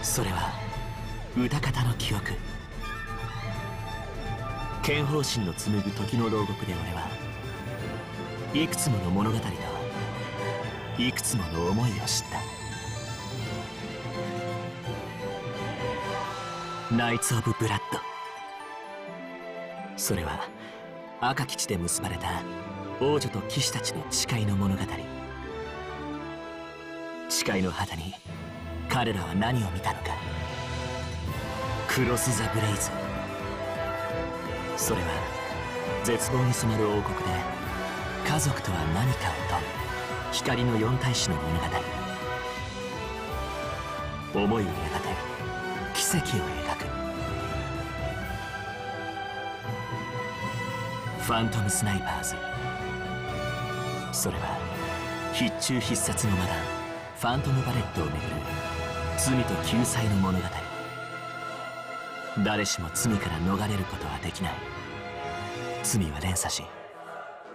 それは歌方の記憶。剣法神の紡ぐ時の牢獄で俺はいくつもの物語といくつもの思いを知った。ナイツ・オブ・ブラッド、それは赤き地で結ばれた王女と騎士たちの誓いの物語。誓いの旗に彼らは何を見たのか。クロス・ザ・ブレイズ。それは絶望に染まる王国で家族とは何かを問う光の四大使の物語。思いをやがて奇跡を描くファントムスナイパーズ。それは必中必殺のマダンファントムバレットをめぐる罪と救済の物語。誰しも罪から逃れることはできない。罪は連鎖し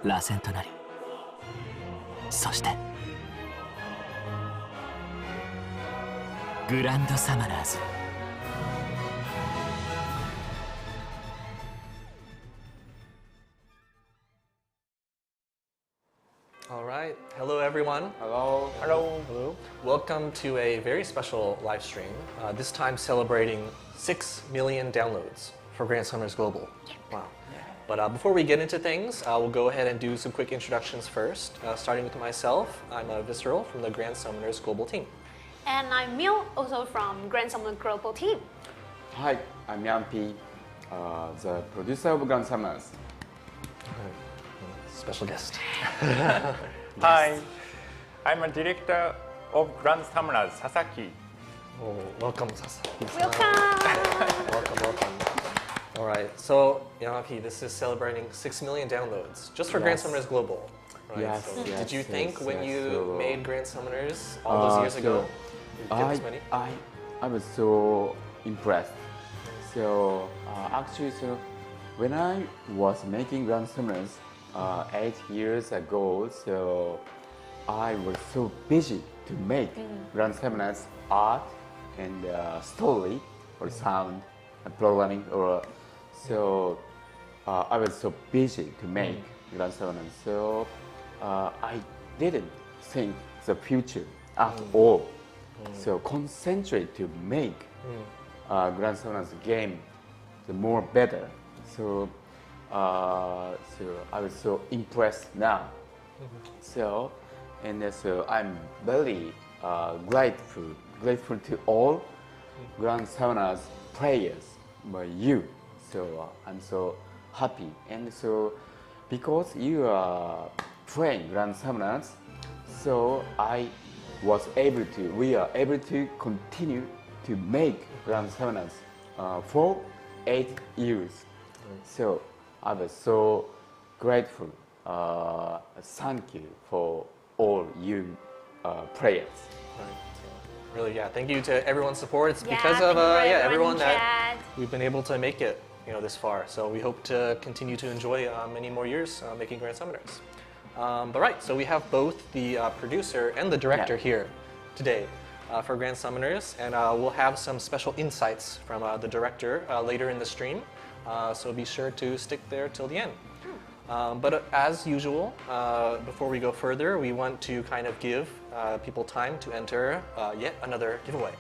螺旋となり、そしてグランドサマナーズ。All right. Hello, everyone. Hello. Hello. Hello. Welcome to a very special live stream, this time celebrating 6 million downloads for Grand Summoners Global. Wow. But before we get into things, we'll go ahead and do some quick introductions first, starting with myself. I'm Visceral from the Grand Summoners Global team. And I'm Mil, also from Grand Summoner Global team. Hi, I'm Yama-P, the producer of Grand Summoners. Special guest. Hi, I'm a director of Grand Summoners, Sasaki. Oh, welcome, Sasaki. Welcome! Welcome. All right, so Yama-P, this is celebrating 6 million downloads just for Grand Yes. Summoners Global. Right? Yes, So yes, did you think yes, when yes, you so- made Grand Summoners all those years ago, you'd get this many? I was so impressed. So actually, so when I was making Grand Summoners 8 years ago, so I was so busy to make Grand Summoners art and story or sound and programming or so I was so busy to make Grand Summoners. So I didn't think the future at all. So concentrate to make Grand Summoners game the more better. So so I was so impressed now. So and so I'm very grateful to all Grand Summoners players by you. So I'm so happy, and so because you are playing Grand Summoners, so we are able to continue to make Grand Summoners for 8 years. So I was so grateful. Thank you for all you players. Right. So really, yeah, thank you to everyone's support. It's Yeah, because of thank you everyone everyone in that chat. we've been able to make it, this far. So we hope to continue to enjoy many more years making Grand Summoners. But right, so we have both the producer and the director here today for Grand Summoners, and we'll have some special insights from the director later in the stream. So be sure to stick there till the end. But as usual, before we go further, we want to kind of give people time to enter yet another giveaway.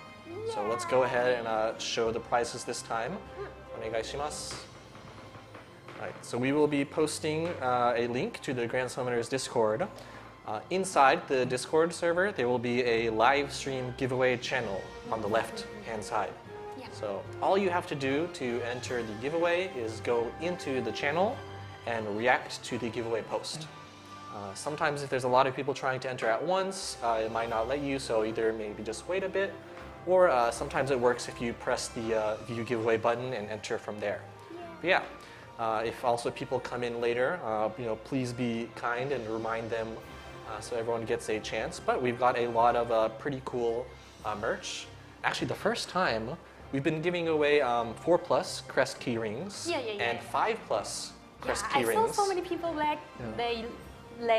So let's go ahead and show the prizes this time. Onegaishimasu. Right, so we will be posting a link to the Grand Summoners Discord. Inside the Discord server, there will be a live stream giveaway channel on the left-hand side. Yeah. So all you have to do to enter the giveaway is go into the channel and react to the giveaway post. Sometimes if there's a lot of people trying to enter at once, it might not let you, so either maybe just wait a bit, or sometimes it works if you press the view giveaway button and enter from there. But yeah, if also people come in later, please be kind and remind them so everyone gets a chance. But we've got a lot of pretty cool merch. Actually, the first time we've been giving away 4+ crest key rings and 5+ crest key I rings. saw so many people like they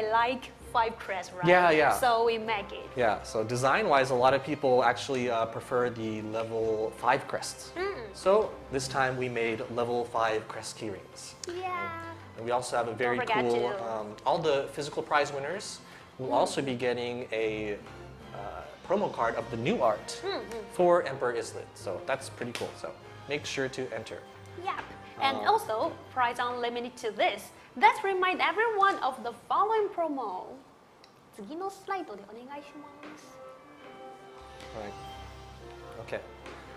like 5 crests, right? Yeah. So we make it. Yeah, so design-wise, a lot of people actually prefer the level 5 crests. So this time we made level 5 crest key rings. Yeah. And we also have a very Don't forget cool, to- all the physical prize winners will also be getting a promo card of the new art for Emperor Islet. So that's pretty cool. So make sure to enter. Yep. And also, price unlimited to this. Let's remind everyone of the following promo. 次のスライドでお願いします。 Right. Okay.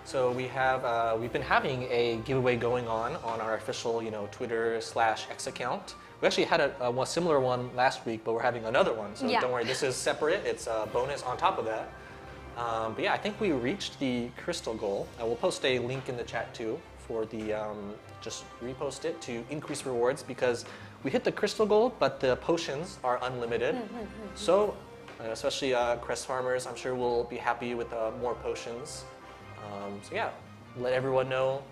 So we've been having a giveaway going on our official, Twitter/X account. We actually had a similar one last week, but we're having another one. So Yeah. don't worry, this is separate. It's a bonus on top of that. But yeah, I think we reached the crystal goal. I will post a link in the chat too for the, just repost it to increase rewards because we hit the crystal goal, but the potions are unlimited. So especially crest farmers, I'm sure will be happy with more potions. So yeah, let everyone know,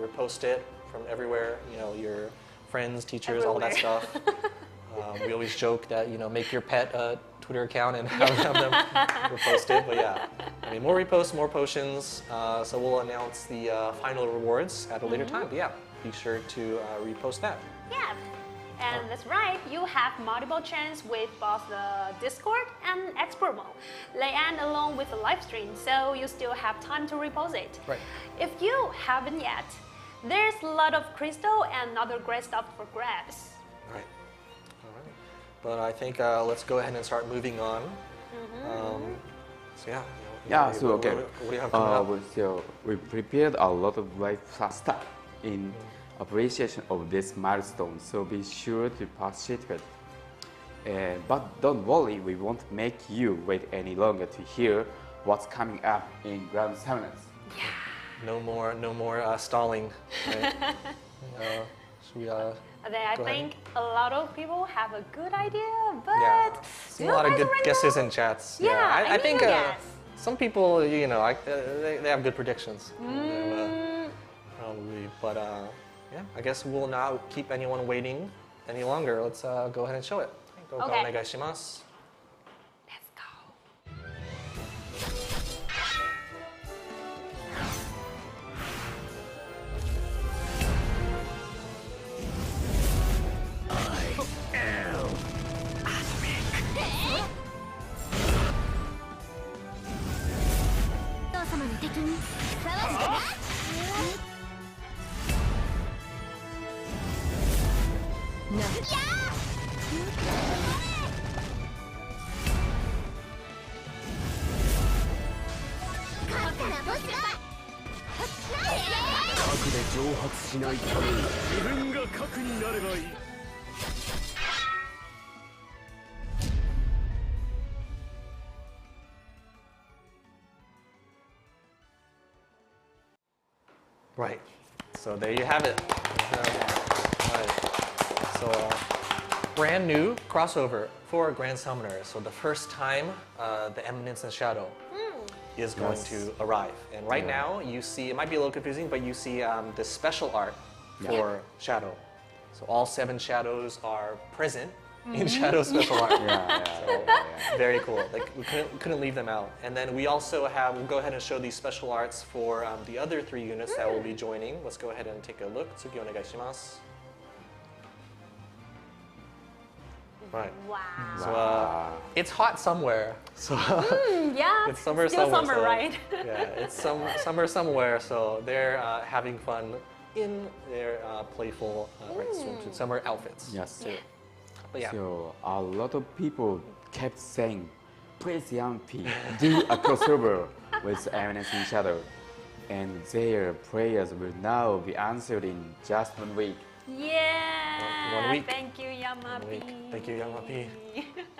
repost it from everywhere, your friends, teachers, all that stuff. We always joke that, make your pet a Twitter account and have them repost it. But yeah, I mean, more reposts, more potions. So we'll announce the final rewards at a later time. But yeah, be sure to repost that. Yeah. And that's right, you have multiple chance with both the Discord and X promo. They end along with the live stream, so you still have time to repost it. Right. If you haven't yet, there's a lot of crystal and other great stuff for grabs. Right. All right. But I think let's go ahead and start moving on. So yeah. Yeah, so okay. What do you have coming up? So we prepared a lot of stuff in appreciation of this milestone, so be sure to participate. But don't worry, we won't make you wait any longer to hear what's coming up in Grand Summoners. No more stalling. Right? Should we, Then I Go think a lot of people have a good idea, but yeah, see a lot of guys good already guesses know? in chats. Yeah, I think guess. some people, they have good predictions. Probably, but yeah, I guess we'll not keep anyone waiting any longer. Let's go ahead and show it. Okay. Onegaishimasu. Let's go. Right. So there you have it. Right. So brand new crossover for Grand Summoner. So the first time the Eminence and Shadow is going to arrive. And right now you see, it might be a little confusing, but you see the special art for Shadow. So all 7 shadows are present in Shadow special art. Very cool. Like we couldn't leave them out. And then we also have, we'll go ahead and show these special arts for the other 3 units that will be joining. Let's go ahead and take a look. Tsuki onegaishimasu. Right. Wow. So it's hot somewhere. So Yeah, it's summer still somewhere. summer, So, right? yeah, it's summer somewhere. So they're having fun in their playful swimsuit summer outfits. Yes. Too. But yeah. So a lot of people kept saying, please Yama-P, do a crossover with Eminence and Shadow. And their prayers will now be answered in just 1 week. Yeah. 1 week. Thank you, Yama-P. Thank you, Yama-P.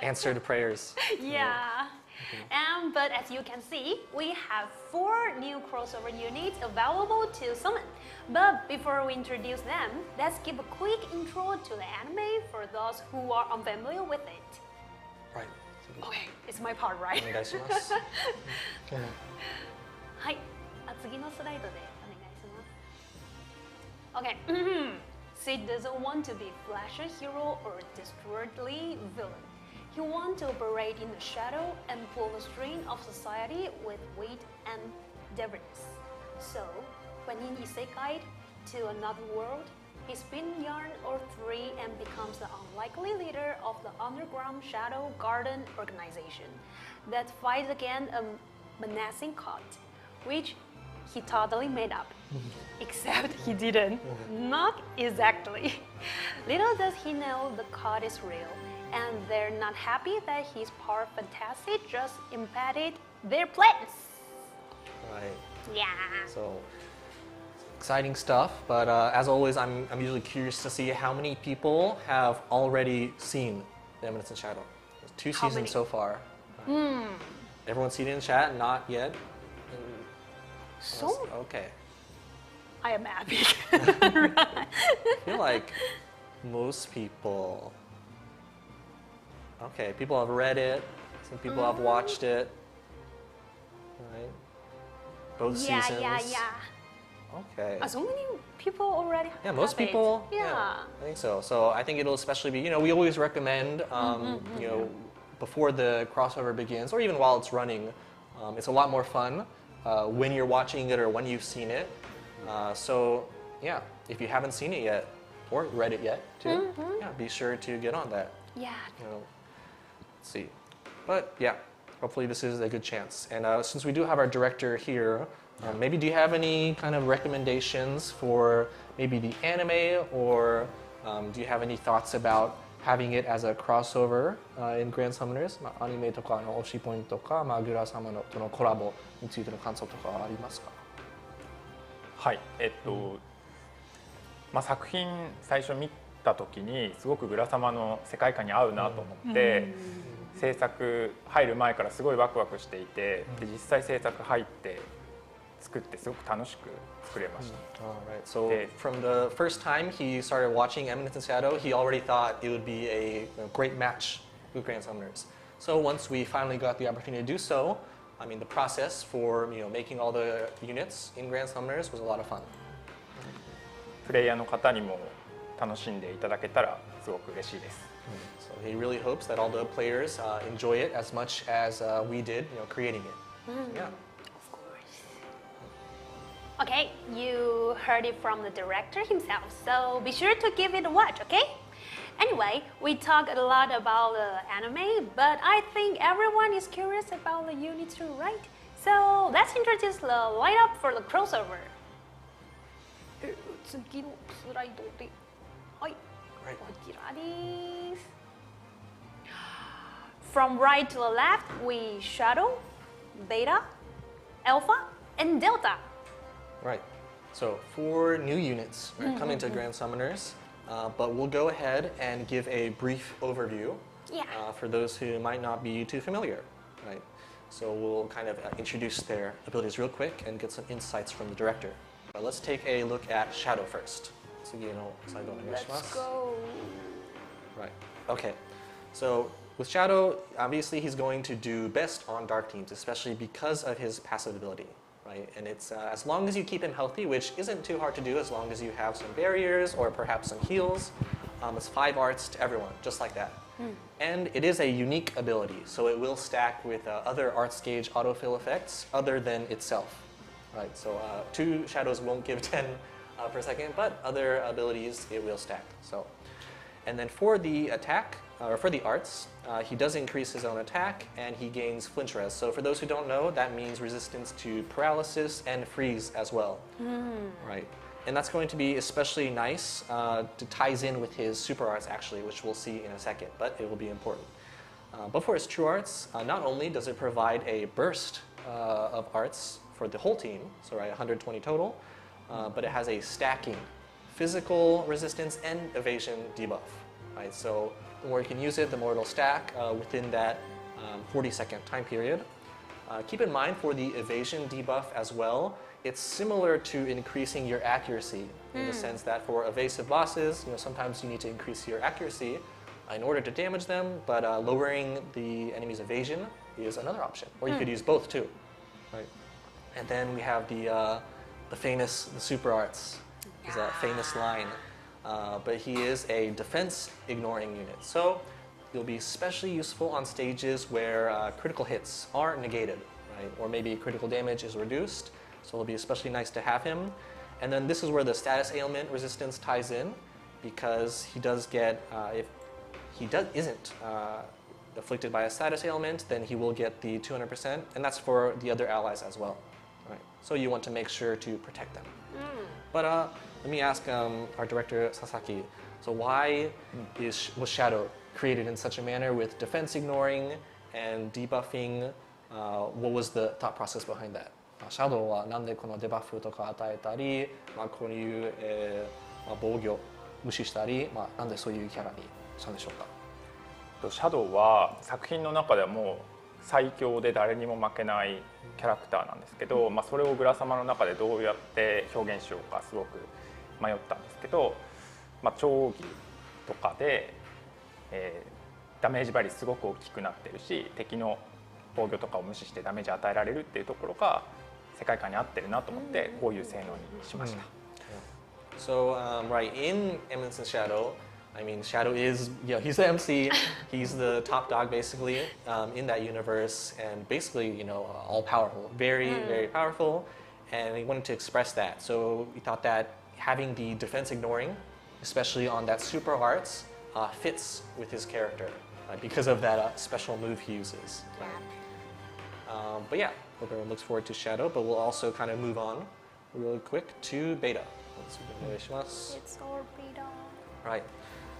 Answer the prayers. Yeah. But as you can see, we have 4 new crossover units available to summon. But before we introduce them, let's give a quick intro to the anime for those who are unfamiliar with it. Right. Okay, it's my part, right? お願いします。はい、次のスライドでお願いします。Okay. Sid doesn't want to be flashy hero or desperately villain. He wants to operate in the shadow and pull the string of society with wit and daringness. So, when he isekai to another world, he spins yarn or 3 and becomes the unlikely leader of the underground shadow garden organization that fights against a menacing cult, which he totally made up. Except he didn't. Not exactly. Little does he know the cult is real, and they're not happy that his power fantasy just impeded their plans. Right. Yeah. So exciting stuff. But as always, I'm usually curious to see how many people have already seen the Eminence in Shadow. There's 2 How seasons many? so far. Everyone's seen it in chat? Not yet. So Okay. I am happy. I feel like most people. Okay, people have read it. Some people have watched it. Right. Both yeah, seasons. yeah. Okay. So many people already. Yeah, most have it. people. Yeah. I think so. So I think it'll especially be. We always recommend. Before the crossover begins, or even while it's running, it's a lot more fun when you're watching it or when you've seen it. So yeah, if you haven't seen it yet or read it yet, too, yeah, be sure to get on that. Yeah. Let's see. But yeah, hopefully this is a good chance. And since we do have our director here, maybe do you have any kind of recommendations for maybe the anime, or do you have any thoughts about having it as a crossover in Grand Summoners? アニメとかの推しポイントとか、グラ様のとのコラボについての感想とかはありますか？はい、作品最初見た時にすごくグラ様の世界観に合うなと思って、制作入る前からすごいワクワクしていて、で実際制作入って作ってすごく楽しく作れました。Alright, so from the first time he started watching Eminence in Shadow, he already thought it would be a great match with Grand Summoners. So once we finally got the opportunity to do so, I mean the process for making all the units in Grand Summoners was a lot of fun. プレイヤーの方にも楽しんでいただけたらすごく嬉しいです。So he really hopes that all the players enjoy it as much as we did, creating it. Yeah. Of course. Okay, you heard it from the director himself, so be sure to give it a watch, okay? Anyway, we talked a lot about the anime, but I think everyone is curious about the unit too, right? So let's introduce the lineup for the crossover. 次のスライドで、はい、こちらです。From right to the left, we Shadow, Beta, Alpha, and Delta. Right. So 4 new units coming to Grand Summoners, but we'll go ahead and give a brief overview for those who might not be too familiar. Right. So we'll kind of introduce their abilities real quick and get some insights from the director. Let's take a look at Shadow first. Let's go. Right. Okay. So with Shadow, obviously he's going to do best on dark teams, especially because of his passive ability. Right. And it's as long as you keep him healthy, which isn't too hard to do as long as you have some barriers or perhaps some heals. It's 5 arts to everyone, just like that. And it is a unique ability, so it will stack with other arts gauge autofill effects other than itself. Right, so 2 shadows won't give 10 per second, but other abilities it will stack. So, and then for the attack, or for the arts, he does increase his own attack and he gains flinch res. So for those who don't know, that means resistance to paralysis and freeze as well. Right, and that's going to be especially nice to ties in with his super arts actually, which we'll see in a second, but it will be important. But for his true arts, not only does it provide a burst of arts for the whole team, so right, 120 total, but it has a stacking physical resistance and evasion debuff. Right, so the more you can use it, the more it'll stack within that 40-second time period. Keep in mind for the evasion debuff as well, it's similar to increasing your accuracy in the sense that for evasive bosses, sometimes you need to increase your accuracy in order to damage them, but lowering the enemy's evasion is another option, or you could use both too. Right. And then we have the famous super arts. He's a famous line, but he is a defense ignoring unit. So he'll be especially useful on stages where critical hits are negated, right? Or maybe critical damage is reduced. So it'll be especially nice to have him. And then this is where the status ailment resistance ties in, because he does get if he isn't afflicted by a status ailment, then he will get the 200%, and that's for the other allies as well. Right. So you want to make sure to protect them. But let me ask our director Sasaki. So why was Shadow created in such a manner with defense ignoring and debuffing? What was the thought process behind that? シャドウはなんでこのデバフとか与えたり、こういう、防御無視したり、なんでそういうキャラにしたんでしょうか。シャドウは作品の中ではもう最強で誰にも負けないキャラクターなんですけど、それをグラ様の中でどうやって表現しようかすごく迷ったんですけど、長技とかで、ダメージバリすごく大きくなってるし、敵の防御とかを無視してダメージ与えられるっていうところが世界観に合ってるなと思ってこういう性能にしました。So right in Eminence and Shadow, I mean Shadow is he's the MC, he's the top dog basically in that universe, and basically all powerful, very powerful, and he wanted to express that. So we thought that having the defense ignoring, especially on that super arts, fits with his character because of that special move he uses. But yeah, hope everyone looks forward to Shadow, but we'll also kind of move on really quick to Beta. It's our beta. Right.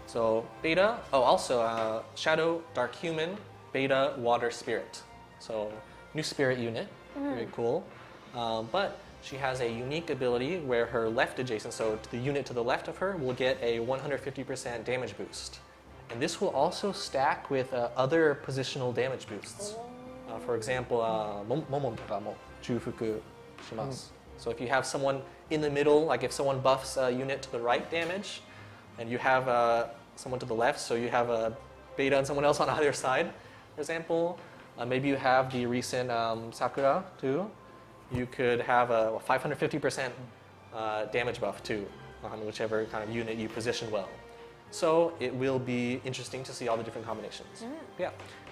So Beta, also Shadow, Dark Human, Beta, Water Spirit. So new spirit unit, very cool. But she has a unique ability where her left adjacent, so the unit to the left of her, will get a 150% damage boost. And this will also stack with other positional damage boosts. For example, Momonとかも重複します。So if you have someone in the middle, like if someone buffs a unit to the right damage, and you have someone to the left, so you have a Beta and someone else on either side, for example, maybe you have the recent Sakura too, you could have a 550% damage buff too on whichever kind of unit you position well. So it will be interesting to see all the different combinations. Yeah.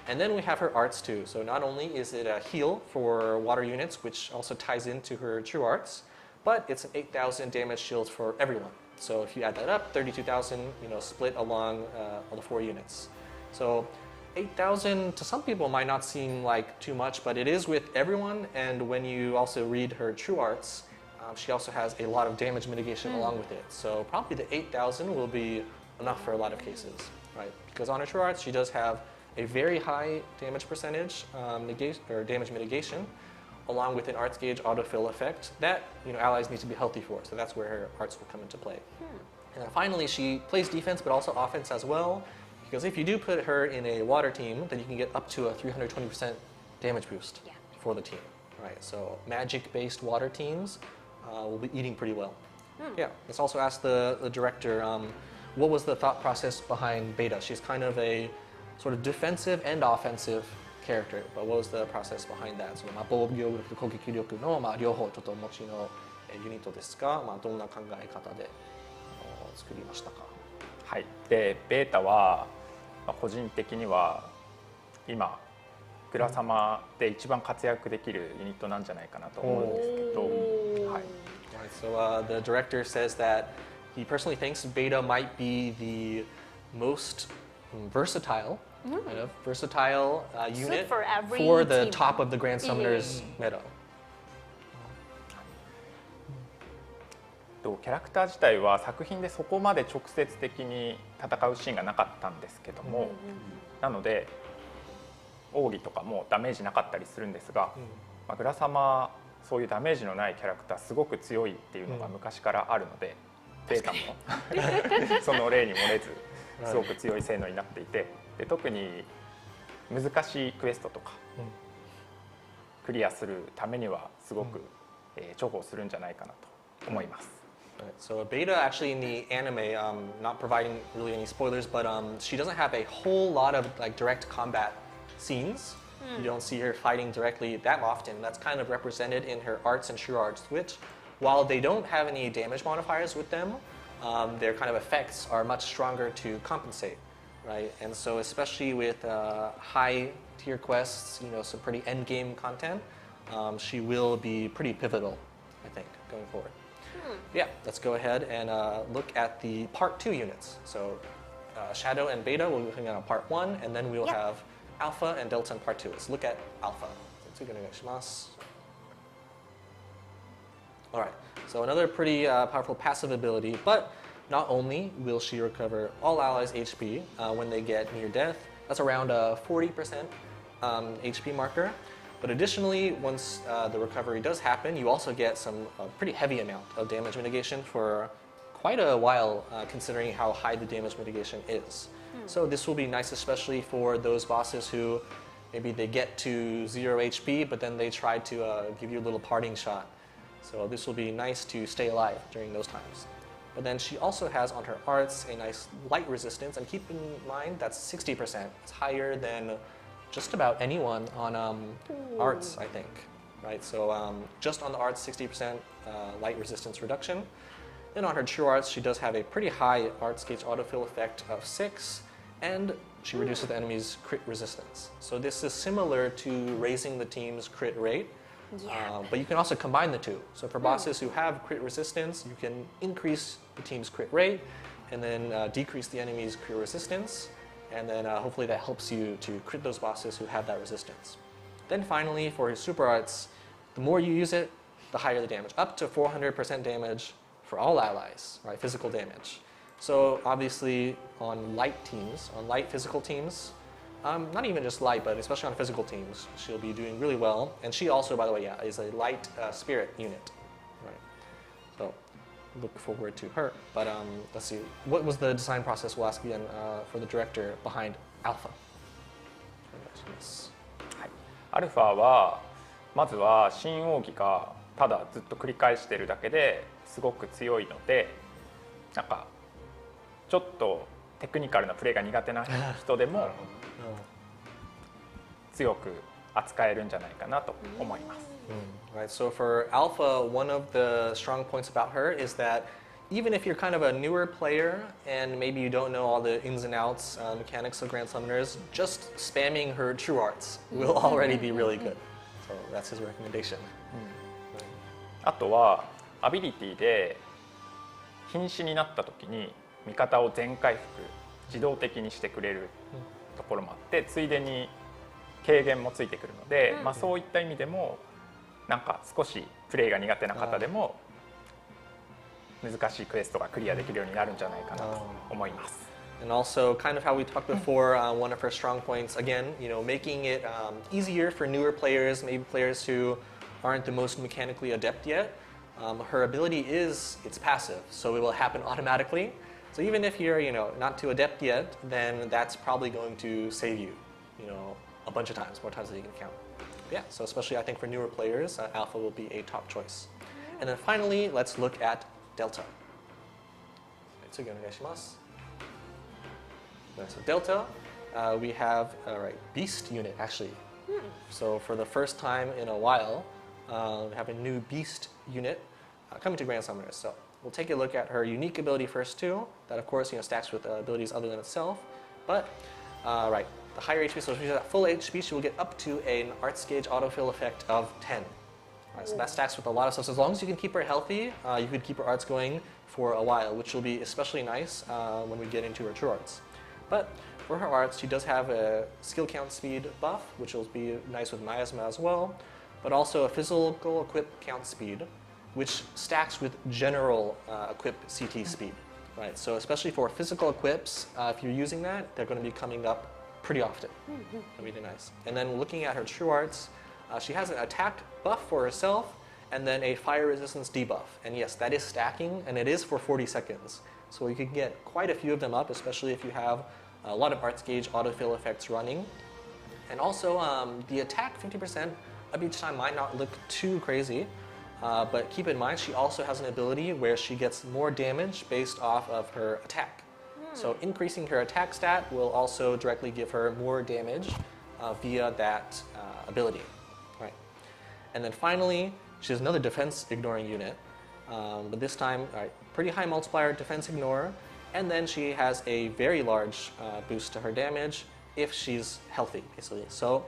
And then we have her arts too. So not only is it a heal for water units, which also ties into her true arts, but it's an 8,000 damage shield for everyone. So if you add that up, 32,000, split along all the 4 units. So 8,000 to some people might not seem like too much, but it is with everyone. And when you also read her true arts, she also has a lot of damage mitigation along with it. So probably the 8,000 will be enough for a lot of cases, right? Because on her true arts, she does have a very high damage percentage damage mitigation, along with an arts gauge autofill effect that allies need to be healthy for. So that's where her arts will come into play. And then finally, she plays defense but also offense as well, because if you do put her in a water team, then you can get up to a 320% damage boost for the team, right? So magic-based water teams will be eating pretty well. Yeah, let's also ask the director, what was the thought process behind Beta? She's kind of a sort of defensive and offensive character, but what was the process behind that? 防御力と攻撃力の両方ちょっとお持ちのユニットですが、どんな考え方で作りましたか？はい。で、ベータは個人的には今グラ様で一番活躍できるユニットなんじゃないかなと思うんですけど、はい。Right, so the director says that he personally thinks Beta might be the most versatile, versatile unit for the team. top of the Grand Summoners meta. キャラクター自体は作品でそこまで直接的に戦うシーンがなかったんですけども、なので奥義とかもダメージなかったりするんですが、グラ様そういうダメージのないキャラクターすごく強いっていうのが昔からあるので、ベータもその例に漏れずすごく強い性能になっていて、で特に難しいクエストとかクリアするためにはすごく重宝するんじゃないかなと思います。Right. So Beta actually in the anime, not providing really any spoilers, but she doesn't have a whole lot of direct combat scenes. You don't see her fighting directly that often. That's kind of represented in her arts and true arts, which, while they don't have any damage modifiers with them, their kind of effects are much stronger to compensate, right? And so especially with high tier quests, some pretty end game content, she will be pretty pivotal, I think, going forward. Yeah, let's go ahead and look at the part 2 units. So Shadow and Beta will be looking at part 1, and then we will have Alpha and Delta in part 2. Let's look at Alpha. All right, so another pretty powerful passive ability, but not only will she recover all allies' HP when they get near death, that's around a 40% HP marker, But additionally, once the recovery does happen, you also get some pretty heavy amount of damage mitigation for quite a while, considering how high the damage mitigation is. So this will be nice, especially for those bosses who maybe they get to 0 HP, but then they try to give you a little parting shot. So this will be nice to stay alive during those times. But then she also has on her arts a nice light resistance, and keep in mind that's 60%. It's higher than just about anyone on arts, I think, right? So just on the arts, 60% light resistance reduction. Then on her true arts, she does have a pretty high arts gauge autofill effect of 6, and she reduces the enemy's crit resistance. So this is similar to raising the team's crit rate, but you can also combine the two. So for bosses who have crit resistance, you can increase the team's crit rate, and then decrease the enemy's crit resistance. And then hopefully that helps you to crit those bosses who have that resistance. Then finally, for his super arts, the more you use it, the higher the damage. Up to 400% damage for all allies, right? Physical damage. So obviously on light teams, on light physical teams, not even just light, but especially on physical teams, she'll be doing really well. And she also, by the way, is a light spirit unit, right? So look forward to her. But let's see, what was the design process, we'll ask again, for the director behind Alpha? アルファはまずは新奥義がただずっと繰り返しているだけですごく強いので、なんかちょっとテクニカルなプレーが苦手な人でも強く扱えるんじゃないかなと思います。Right, so for Alpha, one of the strong points about her is that even if you're kind of a newer player and maybe you don't know all the ins and outs, mechanics of Grand Summoners, just spamming her true arts will already be really good. So that's his recommendation. あとはアビリティで瀕死になった時に味方を全回復自動的にしてくれるところもあって、ついでに軽減もついてくるので、まあそういった意味でもなんか少しプレイが苦手な方でも難しいクエストがクリアできるようになるんじゃないかなと思います。And also, kind of how we talked before, one of her strong points, again, you know, making it easier for newer players, maybe players who aren't the most mechanically adept yet. Her ability is, it's passive, so it will happen automatically. So even if you're, you know, not too adept yet, then that's probably going to save you, you know, a bunch of times, more times than you can count. Yeah, so especially I think for newer players, Alpha will be a top choice. And then finally, let's look at Delta. So Delta, we have Beast unit actually. So for the first time in a while, we have a new Beast unit coming to Grand Summoners. So we'll take a look at her unique ability first too. That of course, you know, stacks with abilities other than itself. But the higher HP, so if she's at full HP, she will get up to an arts gauge autofill effect of 10. So that stacks with a lot of stuff. So as long as you can keep her healthy, you could keep her arts going for a while, which will be especially nice when we get into her true arts. But for her arts, she does have a skill count speed buff, which will be nice with miasma as well, but also a physical equip count speed, which stacks with general equip CT speed. Right. So especially for physical equips, if you're using that, they're going to be coming up pretty often. That'll be nice. And then looking at her true arts, she has an attack buff for herself and then a fire resistance debuff. And yes, that is stacking and it is for 40 seconds. So you can get quite a few of them up, especially if you have a lot of arts gauge autofill effects running. And also the attack 50% of each time might not look too crazy, but keep in mind she also has an ability where she gets more damage based off of her attack. So increasing her attack stat will also directly give her more damage via that ability. Right. And then finally, she has another defense ignoring unit, but this time, pretty high multiplier defense ignore, and then she has a very large boost to her damage if she's healthy, basically. So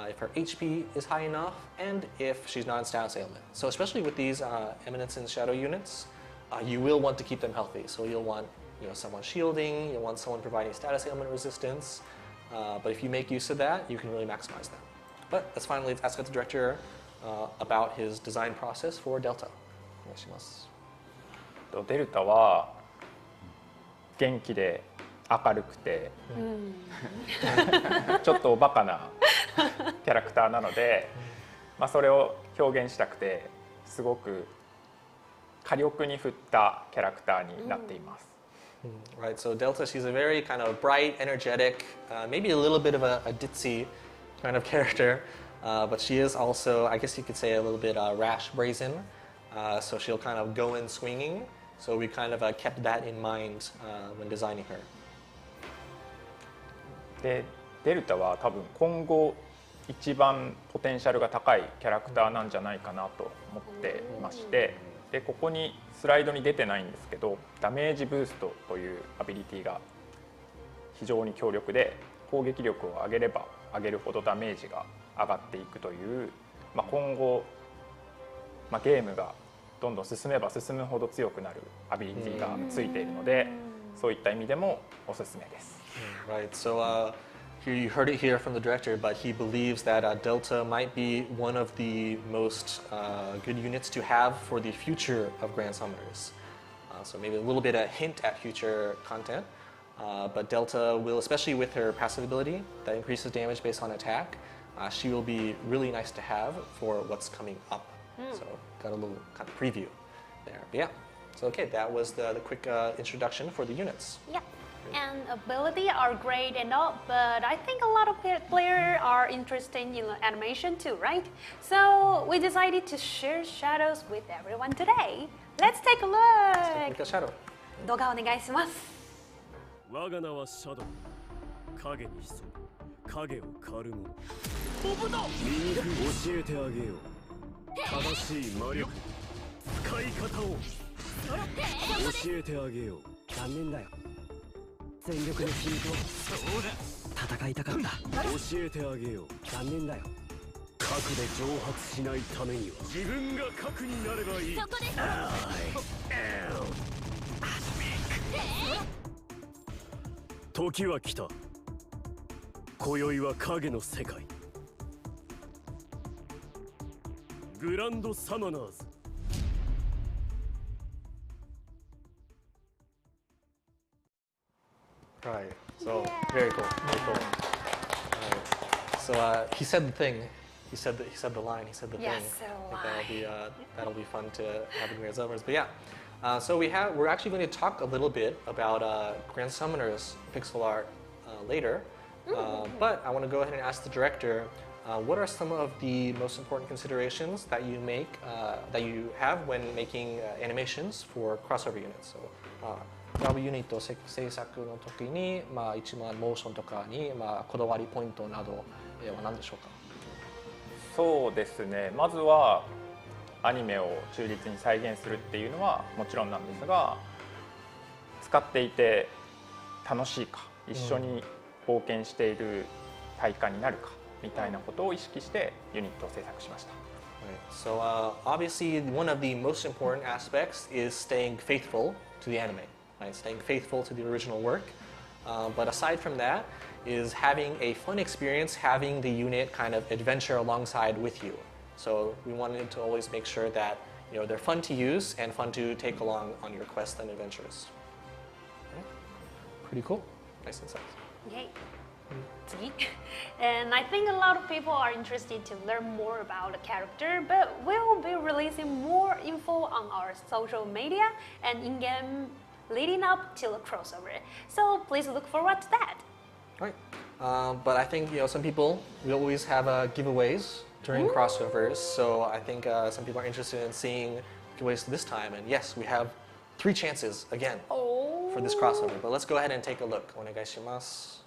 if her HP is high enough, and if she's not in status ailment. So especially with these Eminence and Shadow units, you will want to keep them healthy. So you'll want, you know, someone shielding, you'll want someone providing status ailment resistance. But if you make use of that, you can really maximize them. But let's finally ask the director about his design process for Delta. デルタは元気で明るくてちょっとおバカなキャラクターなので、それを表現したくてすごく火力に振ったキャラクターになっています。Right, so Delta, she's a very kind of bright, energetic, maybe a little bit of a ditzy kind of character, but she is also, I guess you could say, a little bit rash, brazen, so she'll kind of go in swinging, so we kind of kept that in mind when designing her. でデルタは多分今後一番ポテンシャルが高いキャラクターなんじゃないかなと思っていまして、でここにスライドに出てないんですけど、ダメージブーストというアビリティが非常に強力で、攻撃力を上げれば上げるほどダメージが上がっていくという、今後、ゲームがどんどん進めば進むほど強くなるアビリティがついているので、そういった意味でもおすすめです。Right, so here you heard it here from the director, but he believes that Delta might be one of the most good units to have for the future of Grand Summoners. So maybe a little bit a hint at future content, but Delta will, especially with her passive ability that increases damage based on attack, she will be really nice to have for what's coming up. So got a little kind of preview there. But yeah, so okay, that was the quick introduction for the units. Yeah. And ability are great and all, but I think a lot of players are interested in animation too, right? So we decided to share shadows with everyone today. Let's take a Take look. a shadow. 動画お願いします。我が名はシャドウ、影に潜む影を狩る者。右教えてあげよう。正しい魔力、使い方を教えてあげよう。残念だよ。全力で君と戦いたかった。教えてあげよう。残念だよ。核で蒸発しないためには自分が核になればいい。そこです。時は来た。今宵は影の世界。グランドサマナーズ。Right. So very cool. Very cool. Right. So he said the thing. He said the line. He said the Yes, thing. so I think that'll be fun to have in Grand Summoners. But yeah. So we're actually going to talk a little bit about Grand Summoners pixel art later. But I want to go ahead and ask the director. What are some of the most important considerations that you have when making animations for crossover units? So, ラブユニット制作の時に、一番モーションとかに、こだわりポイントなどは何でしょうか？そうですね、まずはアニメを忠実に再現するっていうのはもちろんなんですが、使っていて楽しいか、一緒に冒険している体感になるかみたいなことを意識してユニットを制作しました。Right. So obviously one of the most important aspects is staying faithful to the anime, right? Staying faithful to the original work. But aside from that is having a fun experience, having the unit kind of adventure alongside with you. So we wanted to always make sure that they're fun to use and fun to take along on your quests and adventures. Right. Pretty cool. Nice insights. Yay. And I think a lot of people are interested to learn more about the character, but we'll be releasing more info on our social media and in-game leading up till a crossover. So please look forward to that. Right. But I think some people, we always have giveaways during crossovers. So I think some people are interested in seeing giveaways this time. And yes, we have 3 chances again for this crossover. But let's go ahead and take a look. Onegaishimasu.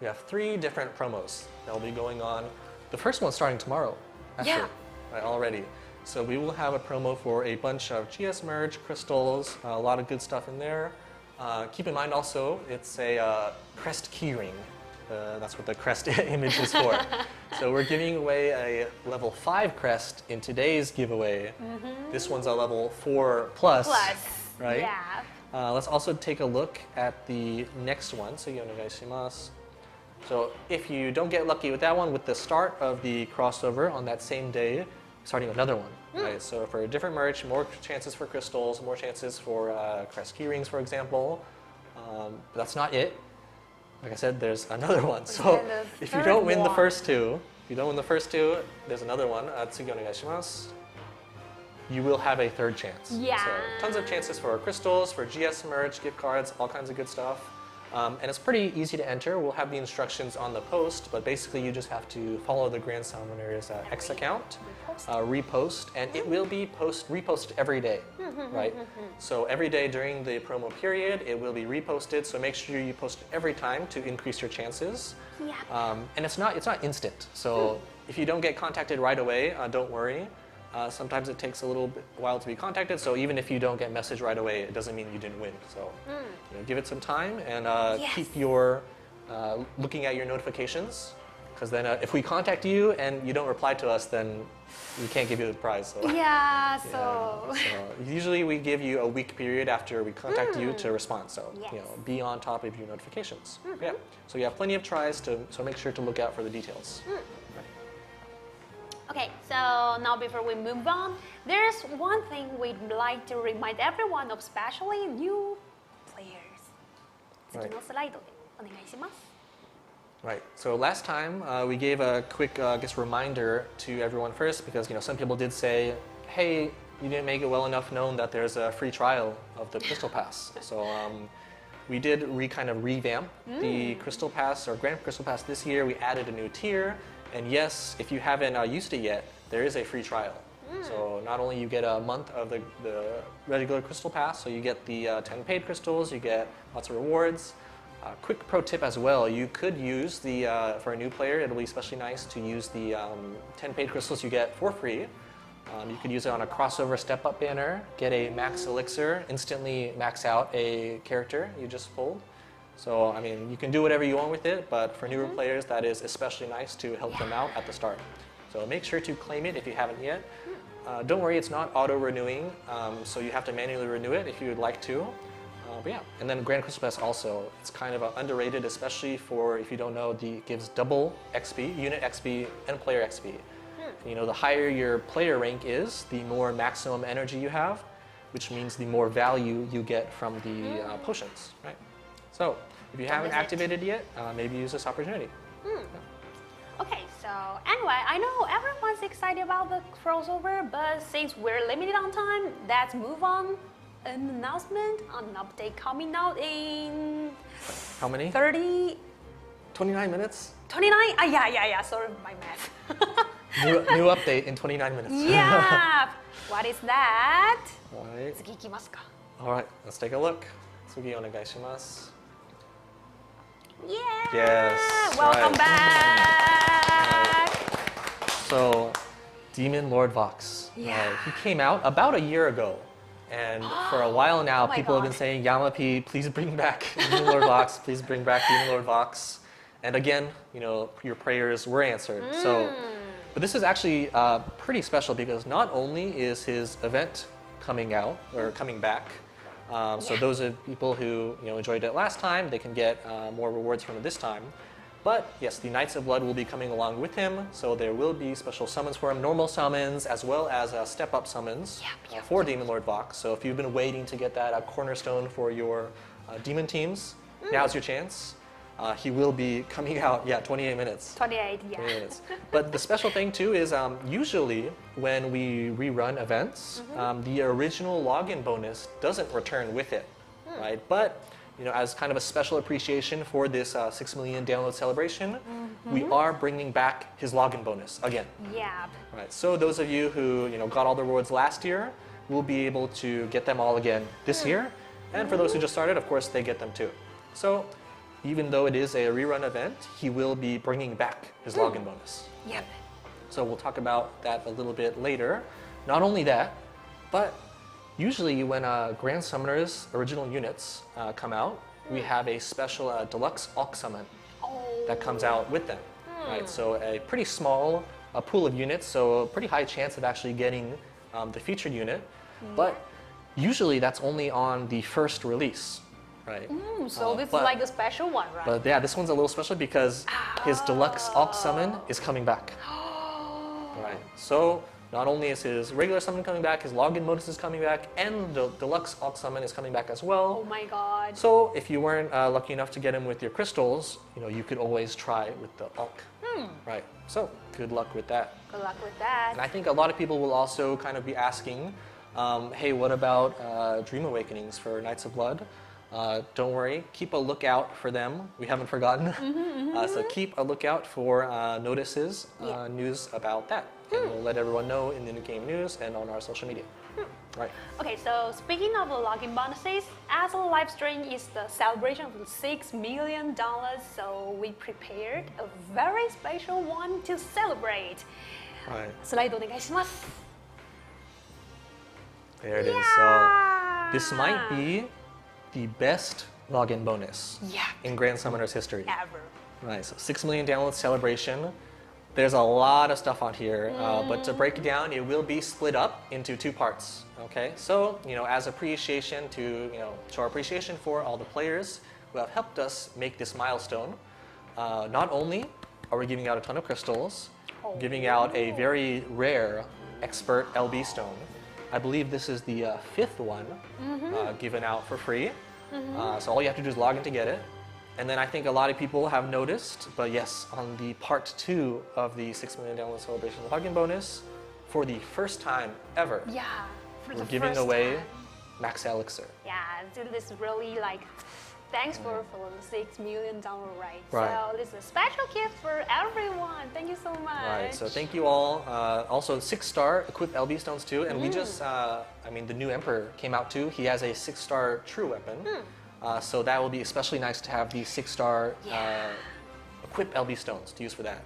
We have 3 different promos that will be going on. The first one starting tomorrow, actually, right, already. So we will have a promo for a bunch of GS merge, crystals, a lot of good stuff in there. Keep in mind also, it's a crest keyring. That's what the crest image is for. So we're giving away a level 5 crest in today's giveaway. This one's a level 4 plus, right? Yeah. Let's also take a look at the next one. So if you don't get lucky with that one, with the start of the crossover on that same day, starting another one. Right? So for a different merch, more chances for crystals, more chances for crest keyrings, for example. But that's not it. like I said, there's another one. So then the if you third don't win the one. first two, there's another one. 次お願いします. You will have a third chance. Yeah. So tons of chances for crystals, for GS merch, gift cards, all kinds of good stuff. And it's pretty easy to enter. We'll have the instructions on the post, but basically you just have to follow the Grand Summoner's X account, repost, and it will be reposted every day, right? So every day during the promo period, it will be reposted. So make sure you post every time to increase your chances. Yeah. And it's not instant. So if you don't get contacted right away, don't worry. Sometimes it takes a little while to be contacted, so even if you don't get message right away, it doesn't mean you didn't win. So give it some time and keep your looking at your notifications, because then if we contact you and you don't reply to us, then we can't give you the prize. So. Yeah, so... Usually we give you a week period after we contact you to respond. So Yes. be on top of your notifications. Yeah. So you have plenty of tries so make sure to look out for the details. Okay, so now before we move on, there's one thing we'd like to remind everyone of, especially new players. 次のスライドでお願いします。 Right. So last time we gave a quick, reminder to everyone first, because some people did say, "Hey, you didn't make it well enough known that there's a free trial of the Crystal Pass." So we did kind of revamp the Crystal Pass or Grand Crystal Pass this year. We added a new tier. And yes, if you haven't used it yet, there is a free trial. So not only you get a month of the regular Crystal Pass, so you get the 10 paid crystals, you get lots of rewards. Quick pro tip as well, you could use for a new player, it'll be especially nice to use the 10 paid crystals you get for free. You could use it on a crossover step-up banner, get a max elixir, instantly max out a character you just pulled. So, I mean, you can do whatever you want with it, but for newer players, that is especially nice to help them out at the start. So make sure to claim it if you haven't yet. Don't worry, it's not auto-renewing, so you have to manually renew it if you would like to. But yeah, and then Grand Crystal Pass also, it's kind of underrated, especially for, if you don't know, it gives double XP, unit XP, and player XP. The higher your player rank is, the more maximum energy you have, which means the more value you get from the potions, right? So, if you haven't activated yet, maybe use this opportunity. Okay, so anyway, I know everyone's excited about the crossover, but since we're limited on time, let's move on. An announcement, an update coming out in... How many? 30... 29 minutes? 29? Yeah, sorry, my math. New update in 29 minutes. Yeah! What is that? Alright. 次行きますか. Alright, let's take a look. 次お願いします. Yeah! Yes. Welcome back! So, Demon Lord Vox. Yeah. He came out about a year ago. And for a while now, my people have God. been saying, Yama-P, please bring back Demon Lord Vox. Please bring back Demon Lord Vox. And again, your prayers were answered. But this is actually pretty special, because not only is his event coming out, or coming back, so those are people who enjoyed it last time, they can get more rewards from it this time. But yes, the Knights of Blood will be coming along with him, so there will be special summons for him, normal summons, as well as step-up summons for Demon Lord Vox. So if you've been waiting to get that cornerstone for your demon teams, now's your chance. He will be coming out, 28 minutes. 28, yeah. 28 minutes. But the special thing too is usually when we rerun events, the original login bonus doesn't return with it, right? But as kind of a special appreciation for this 6 million download celebration, we are bringing back his login bonus again. Yeah. Right. So those of you who got all the rewards last year will be able to get them all again this year, and for those who just started, of course, they get them too. So even though it is a rerun event, he will be bringing back his login bonus. Yep. So we'll talk about that a little bit later. Not only that, but usually when Grand Summoner's original units come out, we have a special deluxe Alk summon that comes out with them. Right? So a pretty small pool of units, so a pretty high chance of actually getting the featured unit. But usually that's only on the first release. Right. So this is like a special one, right? But yeah, this one's a little special because his deluxe Alk summon is coming back. Right. So Not only is his regular summon coming back, his login bonus is coming back, and the deluxe Alk summon is coming back as well. Oh my god. So if you weren't lucky enough to get him with your crystals, you could always try with the Alk. Right. So good luck with that. Good luck with that. And I think a lot of people will also kind of be asking, hey, what about Dream Awakenings for Knights of Blood? Don't worry, keep a lookout for them. We haven't forgotten. So keep a lookout for notices, news about that. And we'll let everyone know in the new game news and on our social media. Right. Okay, so speaking of the login bonuses, as a live stream is the celebration of $6 million, so we prepared a very special one to celebrate. Right. スライドお願いします。 There it is. So this might be the best login bonus in Grand Summoner's history. Ever. Right, so 6 million downloads celebration. There's a lot of stuff on here, but to break it down, it will be split up into 2 parts. Okay, so as appreciation to show our appreciation for all the players who have helped us make this milestone. Not only are we giving out a ton of crystals, giving out a very rare expert LB stone. I believe this is the 5th one given out for free. So all you have to do is log in to get it. And then I think a lot of people have noticed, but yes, on the part 2 of the 6 million download celebration login bonus, for the first time ever, Yeah, for the we're giving first away time. Max Elixir. Yeah, this is really like, thanks for the 6 million download, right? Right. So this is a special gift for everyone. Thank you so much. Right, so thank you all. Also 6-star equipped LB stones too, and we just, the new Emperor came out too. He has a 6-star true weapon. So that will be especially nice to have the 6-star equipped LB stones to use for that.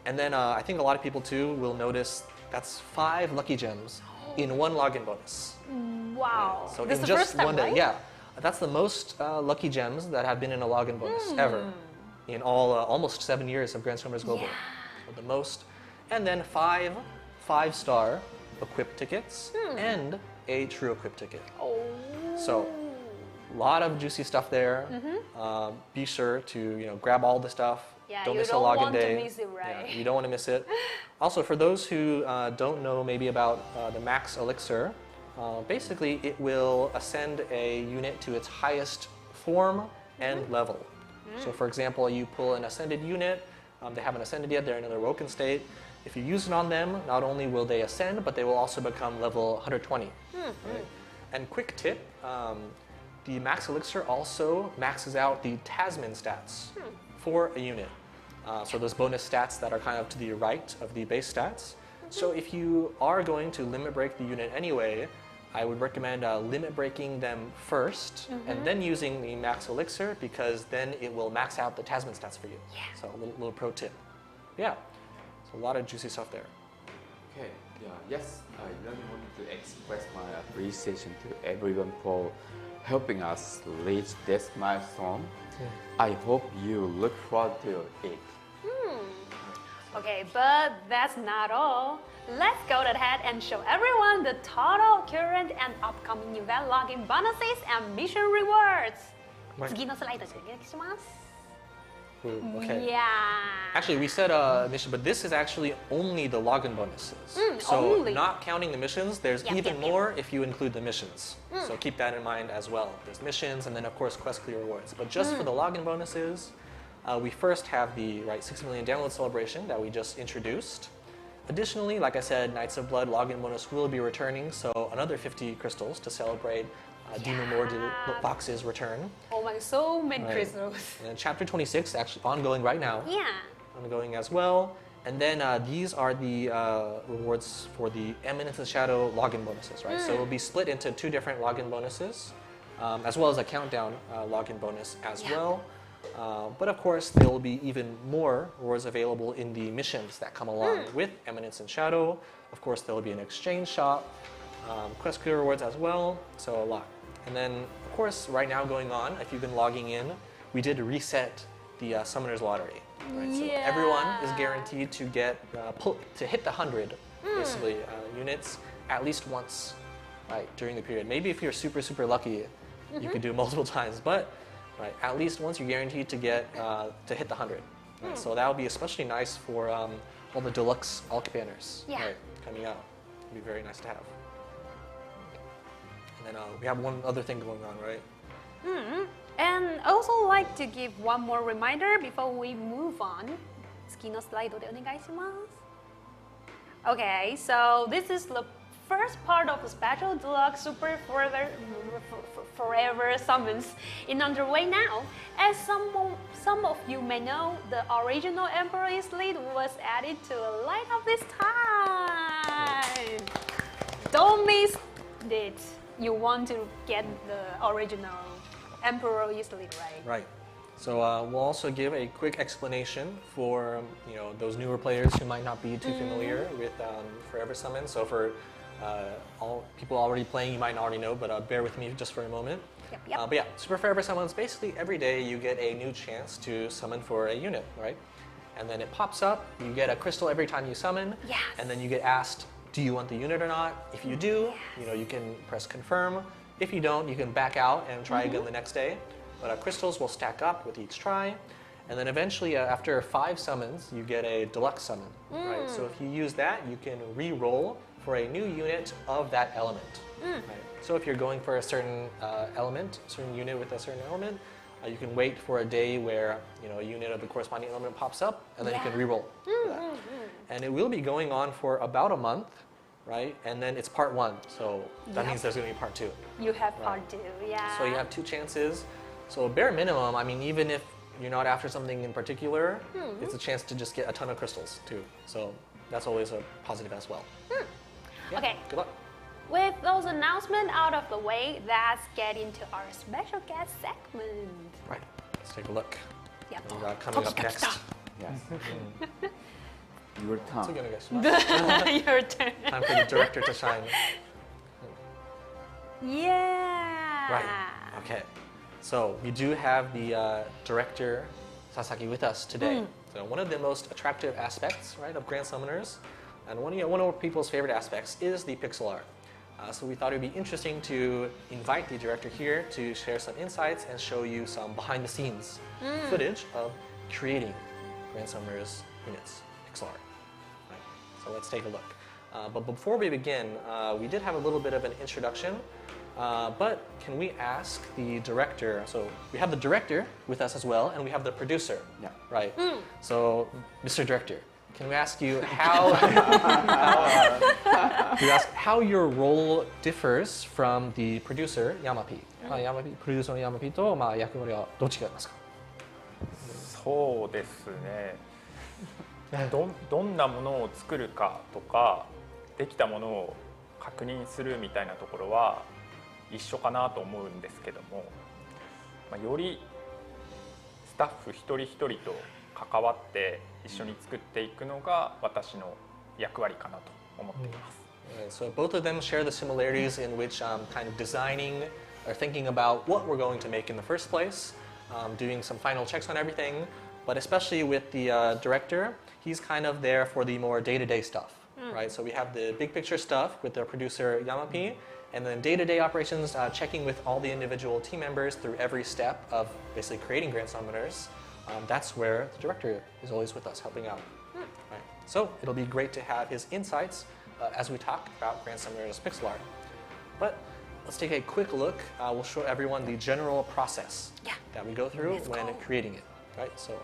And then I think a lot of people too will notice that's 5 lucky gems in 1 login bonus. Wow. So this in is the just first time, one day, right? yeah. That's the most lucky gems that have been in a login bonus ever in all almost 7 years of Grand Summoners Global. So the most. And then 5 5-star equipped tickets and a true equipped ticket. Oh. So a lot of juicy stuff there. Be sure to grab all the stuff. Yeah, don't you miss don't a login want to day. miss it, right? Yeah, you don't want to miss it. Also, for those who don't know maybe about the Max Elixir, basically it will ascend a unit to its highest form and level. So for example, you pull an ascended unit, they haven't ascended yet, they're in an awoken state. If you use it on them, not only will they ascend, but they will also become level 120. Right? And quick tip, the Max Elixir also maxes out the Tasman stats for a unit. So those bonus stats that are kind of to the right of the base stats. So if you are going to limit break the unit anyway, I would recommend limit breaking them first and then using the Max Elixir, because then it will max out the Tasman stats for you. So a little pro tip. Yeah, so a lot of juicy stuff there. Okay, yes, I really wanted to express my appreciation to everyone for helping us reach this milestone. I hope you look forward to it. Okay, but that's not all. Let's go ahead and show everyone the total, current, and upcoming event login bonuses and mission rewards. Right. 次のスライドでお願いします。 Ooh, okay. Yeah. Actually, we said mission, but this is actually only the login bonuses. So only. not counting the missions, there's Yep, even yep, yep. more if you include the missions. So keep that in mind as well. There's missions and then of course quest clear rewards. But just for the login bonuses, we first have the 6 million download celebration that we just introduced. Additionally, like I said, Knights of Blood login bonus will be returning, so another 50 crystals to celebrate Demon Lord Fox's return. Oh my, so many Right. crystals. And chapter 26 actually ongoing right now. Yeah. Ongoing as well. And then these are the rewards for the Eminence and Shadow login bonuses, right? So it will be split into 2 different login bonuses, as well as a countdown login bonus as well. But of course, there will be even more rewards available in the missions that come along with Eminence and Shadow. Of course, there will be an exchange shop, quest clear rewards as well, so a lot. And then, of course, right now going on, if you've been logging in, we did reset the Summoner's Lottery. Right? So everyone is guaranteed to get to hit the 100, basically, units at least once, right, during the period. Maybe if you're super, super lucky, you could do it multiple times, but right, at least once you're guaranteed to get to hit the 100. Right? So that will be especially nice for all the deluxe Alk banners right, coming out. It'd be very nice to have. And then we have one other thing going on, right? And I also like to give one more reminder before we move on. 次のスライドでお願いします。Okay, so this is the first part of the special deluxe super forever summons in underway now. As some of you may know, the original Emperor's Lead was added to a light of this time. Don't miss it. You want to get the original Emperor's Lead, right? Right. So we'll also give a quick explanation for those newer players who might not be too familiar with Forever Summon. So for all people already playing, you might not already know, but bear with me just for a moment. Yep. But yeah, Super Forever Summons, basically every day you get a new chance to summon for a unit, right? And then it pops up, you get a crystal every time you summon, Yes. and then you get asked, do you want the unit or not? If you do, you can press confirm. If you don't, you can back out and try again the next day. But crystals will stack up with each try. And then eventually, after 5 summons, you get a deluxe summon, right? So if you use that, you can re-roll for a new unit of that element. Right? So if you're going for a certain certain unit with a certain element, you can wait for a day where a unit of the corresponding element pops up, and then you can re-roll. And it will be going on for about a month, right? And then it's part 1, so that means there's going to be part 2. You have part 2, yeah. So you have 2 chances. So bare minimum, I mean, even if you're not after something in particular, it's a chance to just get a ton of crystals too. So that's always a positive as well. Yeah, Okay. Good luck. With those announcements out of the way, let's get into our special guest segment. Right. Let's take a look. Yep. What we got coming up next. Yes. Your So turn. gonna guess. Your turn. Time for the director to shine. Yeah. Right. Okay. So we do have the director Sasaki with us today. So one of the most attractive aspects, right, of Grand Summoners, and one of people's favorite aspects is the pixel art. So we thought it would be interesting to invite the director here to share some insights and show you some behind-the-scenes footage of creating Grand Summoners units, pixel art. Right. So let's take a look. But before we begin, we did have a little bit of an introduction. But can we ask the director, so we have the director with us as well, and we have the producer, right? So, Mr. Director, can we ask you how your role differs from the producer, Yama-P? Yama-P, プロデューサーの Yama-P と、役割はどう違いますか？そうですね。どんなものを作るかとか、できたものを確認するみたいなところは一緒かなと思うんですけども、よりスタッフ一人一人と関わって一緒に作っていくのが私の役割かなと思っています。So both of them share the similarities in which kind of designing or thinking about what we're going to make in the first place, doing some final checks on everything, but especially with the director, he's kind of there for the more day-to-day stuff, right? So we have the big picture stuff with the producer Yama-P, and then day-to-day operations, checking with all the individual team members through every step of basically creating Grand Summoners. That's where the director is always with us, helping out. Right. So it'll be great to have his insights as we talk about Grand Summoners pixel art. But let's take a quick look. We'll show everyone the general process that we go through when creating it. Right. So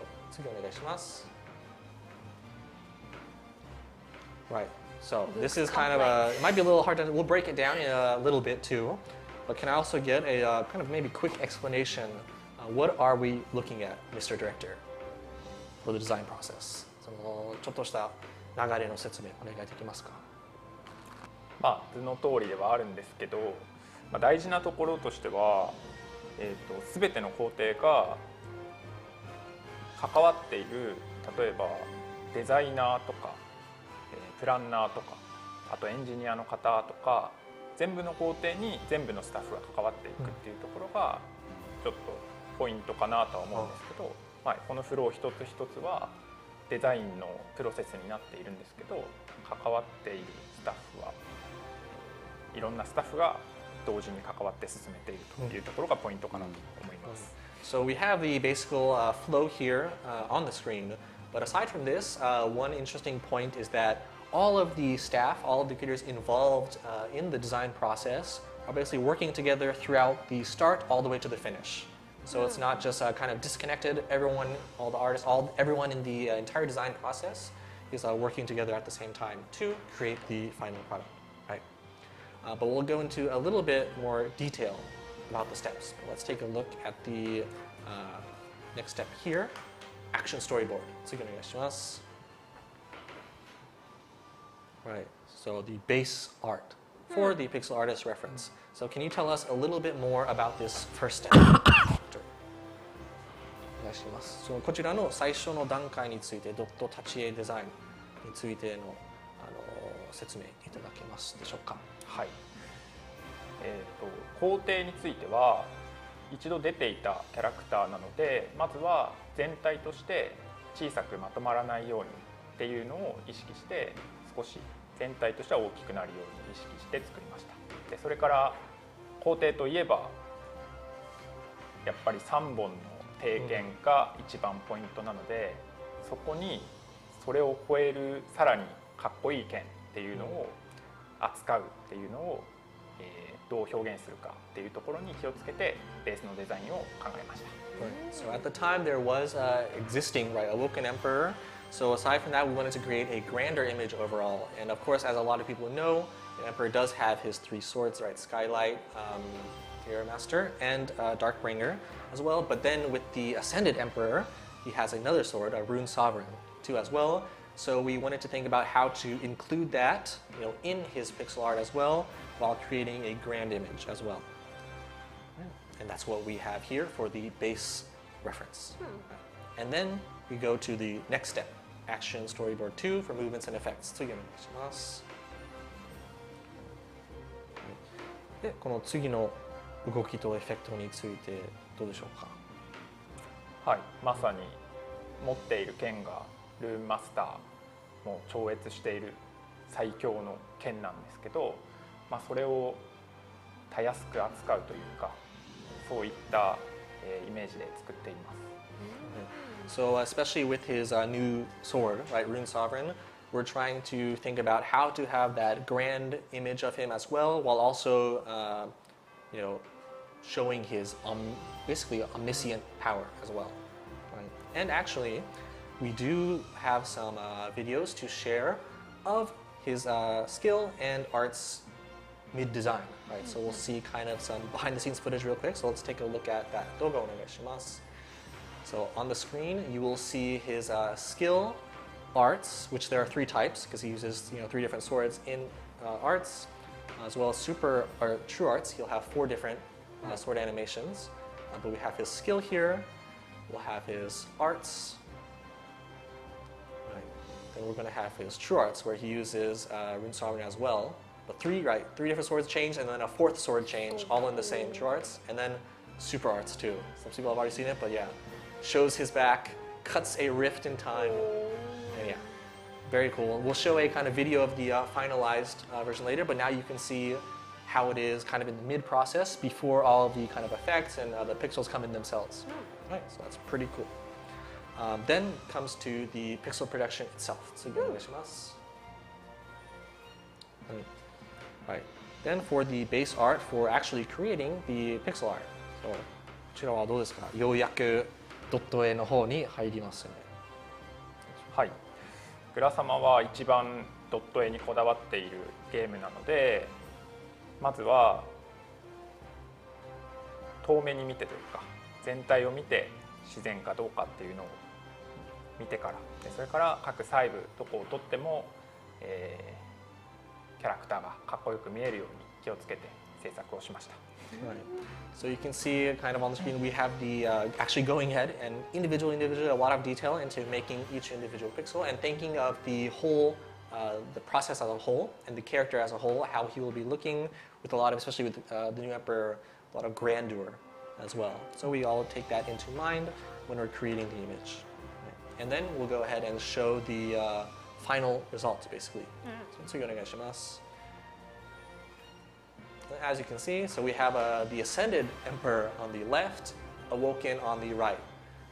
right. So this is kind of it might be a little hard to, we'll break it down in a little bit too, but can I also get a kind of maybe quick explanation, what are we looking at, Mr. Director, for the design process? そのちょっとした流れの説明お願いできますか？図の通りではあるんですけど、大事なところとしては、全ての工程が関わっている、例えばデザイナーとかプランナーとか、あとエンジニアの方とか、全部の工程に全部のスタッフが関わっていくっていうところがちょっとポイントかなとは思うんですけど、このフロー一つ一つはデザインのプロセスになっているんですけど、関わっているスタッフはいろんなスタッフが同時に関わって進めているというところがポイントかなと思います。So we have the basic flow here on the screen, but aside from this, one interesting point is that all of the staff, all of the creators involved in the design process are basically working together throughout the start all the way to the finish. So it's not just kind of disconnected. Everyone, all the artists, everyone in the entire design process is working together at the same time to create the final product, right? But we'll go into a little bit more detail about the steps. Let's take a look at the next step here, action storyboard. Right, so the base art for the pixel artist reference. So can you tell us a little bit more about this first step? お願いします。こちらの最初の段階について、ドット立ち絵デザインについての説明いただけますでしょうか。はい。工程については一度出ていたキャラクターなので、まずは全体として小さくまとまらないようにっていうのを意識して、少し全体としては大きくなるように意識して作りました。でそれから工程といえばやっぱり3本の定剣が一番ポイントなので、そこにそれを超えるさらにかっこいい剣っていうのを扱うっていうのを、どう表現するかっていうところに気をつけてベースのデザインを考えました。So at the time there was existing, right, a Woken Emperor. So aside from that, we wanted to create a grander image overall. And of course, as a lot of people know, the Emperor does have his 3 swords, right? Skylight, Terror Master, and Darkbringer as well. But then with the Ascended Emperor, he has another sword, a Rune Sovereign, too as well. So we wanted to think about how to include that, in his pixel art as well, while creating a grand image as well. And that's what we have here for the base reference. And then we go to the next step, Action Storyboard 2 for movements and effects. 次お願いします。で、この次の動きとエフェクトについてどうでしょうか。はい、まさに持っている剣がルーンマスターも超越している最強の剣なんですけど、それをたやすく扱うというか、そういったイメージで作っています。So especially with his new sword, right, Rune Sovereign, we're trying to think about how to have that grand image of him as well, while also, showing his basically omniscient power as well. Right? And actually, we do have some videos to share of his skill and arts mid-design, right? So we'll see kind of some behind-the-scenes footage real quick. So let's take a look at that. 動画お願いします。So on the screen, you will see his skill arts, which there are 3 types because he uses 3 different swords in arts, as well as super or true arts. He'll have 4 different sword animations. But we have his skill here. We'll have his arts. Right. Then we're going to have his true arts, where he uses Rune Sovereign as well. But 3 different swords change, and then a 4th sword change, all in the same true arts, and then super arts too. Some people have already seen it, but yeah. Shows his back, cuts a rift in time, and yeah, very cool. We'll show a kind of video of the finalized version later, but now you can see how it is kind of in the mid-process before all of the kind of effects and the pixels come in themselves. Right, so that's pretty cool. Then comes to the pixel production itself. So right. Then for the base art for actually creating the pixel art. So こちらはどうですか？ようやくドット絵の方に入りますね。はい。グラ様は一番ドット絵にこだわっているゲームなので、まずは遠目に見てというか全体を見て自然かどうかっていうのを見てから、それから各細部どこを撮っても、キャラクターがかっこよく見えるように気をつけて制作をしました。Right. So you can see kind of on the screen we have the actually going ahead and individually a lot of detail into making each individual pixel and thinking of the whole the process as a whole and the character as a whole, how he will be looking with a lot of, especially with the new emperor, a lot of grandeur as well. So we all take that into mind when we're creating the image. Right. And then we'll go ahead and show the final results basically. So you're going to as you can see, so we have the Ascended Emperor on the left, Awoken on the right.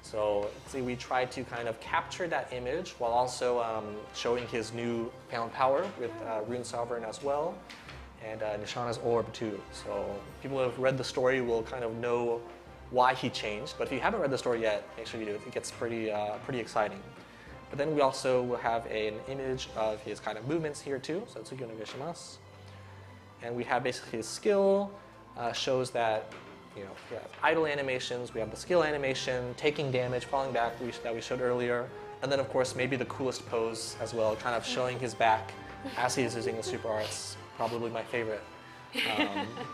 So see, we tried to kind of capture that image while also showing his new found power with Rune Sovereign as well, and Nishana's Orb too. So people who have read the story will kind of know why he changed. But if you haven't read the story yet, make sure you do. It gets pretty exciting. But then we also will have an image of his kind of movements here too. So tsuki onegai shimasu. And we have basically his skill, shows that, you know, we have idle animations, we have the skill animation, taking damage, falling back that we showed earlier. And then of course maybe the coolest pose as well, kind of showing his back as he is using the super arts, probably my favorite.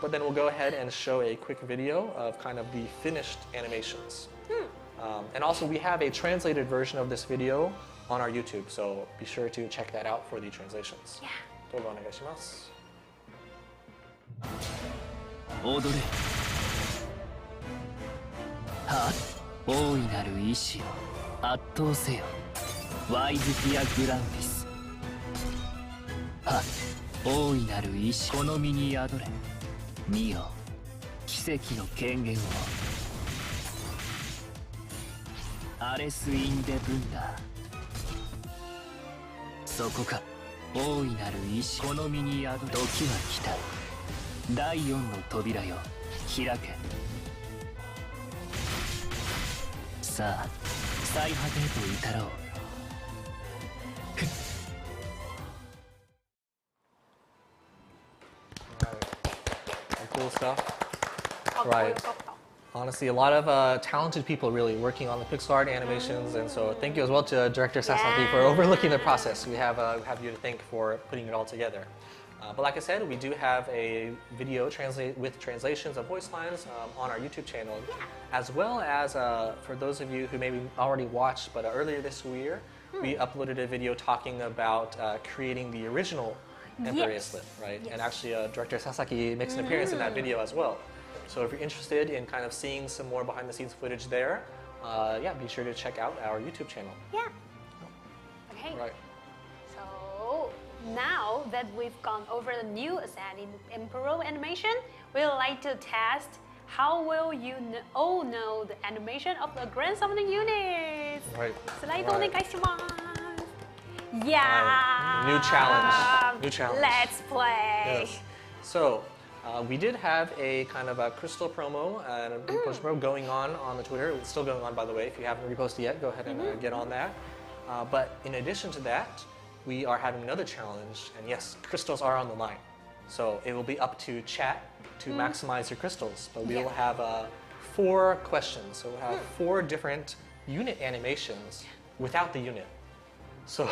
But then we'll go ahead and show a quick video of kind of the finished animations. And also we have a translated version of this video on our YouTube, so be sure to check that out for the translations. Yeah. 動画お願いします。踊れは大いなる意志を圧倒せよワイズフィアグランピスは大いなる意志この身に宿れ見よ奇跡の権限をアレス・イン・デ・ブンダーそこか大いなる意志この身に宿れ時は来た第4の扉よ開けさあ最果てへと至ろう Cool stuff. Right. Honestly, a lot of talented people really working on the pixel art animations, and so thank you as well to Director Sasaki for overlooking the process. We have you to thank for putting it all together. But like I said, we do have a video with translations of voice lines on our YouTube channel, as well as for those of you who maybe already watched, but earlier this year, we uploaded a video talking about creating the original Emperor Slip, right? And actually, Director Sasaki makes an appearance in that video as well. So if you're interested in kind of seeing some more behind-the-scenes footage there, yeah, be sure to check out our YouTube channel. Yeah. Okay. Right. So now that we've gone over the new Assassin Emperor animation, we'd like to test how well you all know the animation of the Grand Summoning units. Right. Slide Right. onegaishimasu. Yeah. New challenge. New challenge. Let's play. Yes. So we did have a kind of a crystal promo and a repost promo going on the Twitter. It's still going on, by the way. If you haven't reposted yet, go ahead and get on that. But in addition to that, we are having another challenge, and yes, crystals are on the line. So it will be up to chat to maximize your crystals. But we will have 4 questions. So we'll have 4 different unit animations without the unit. So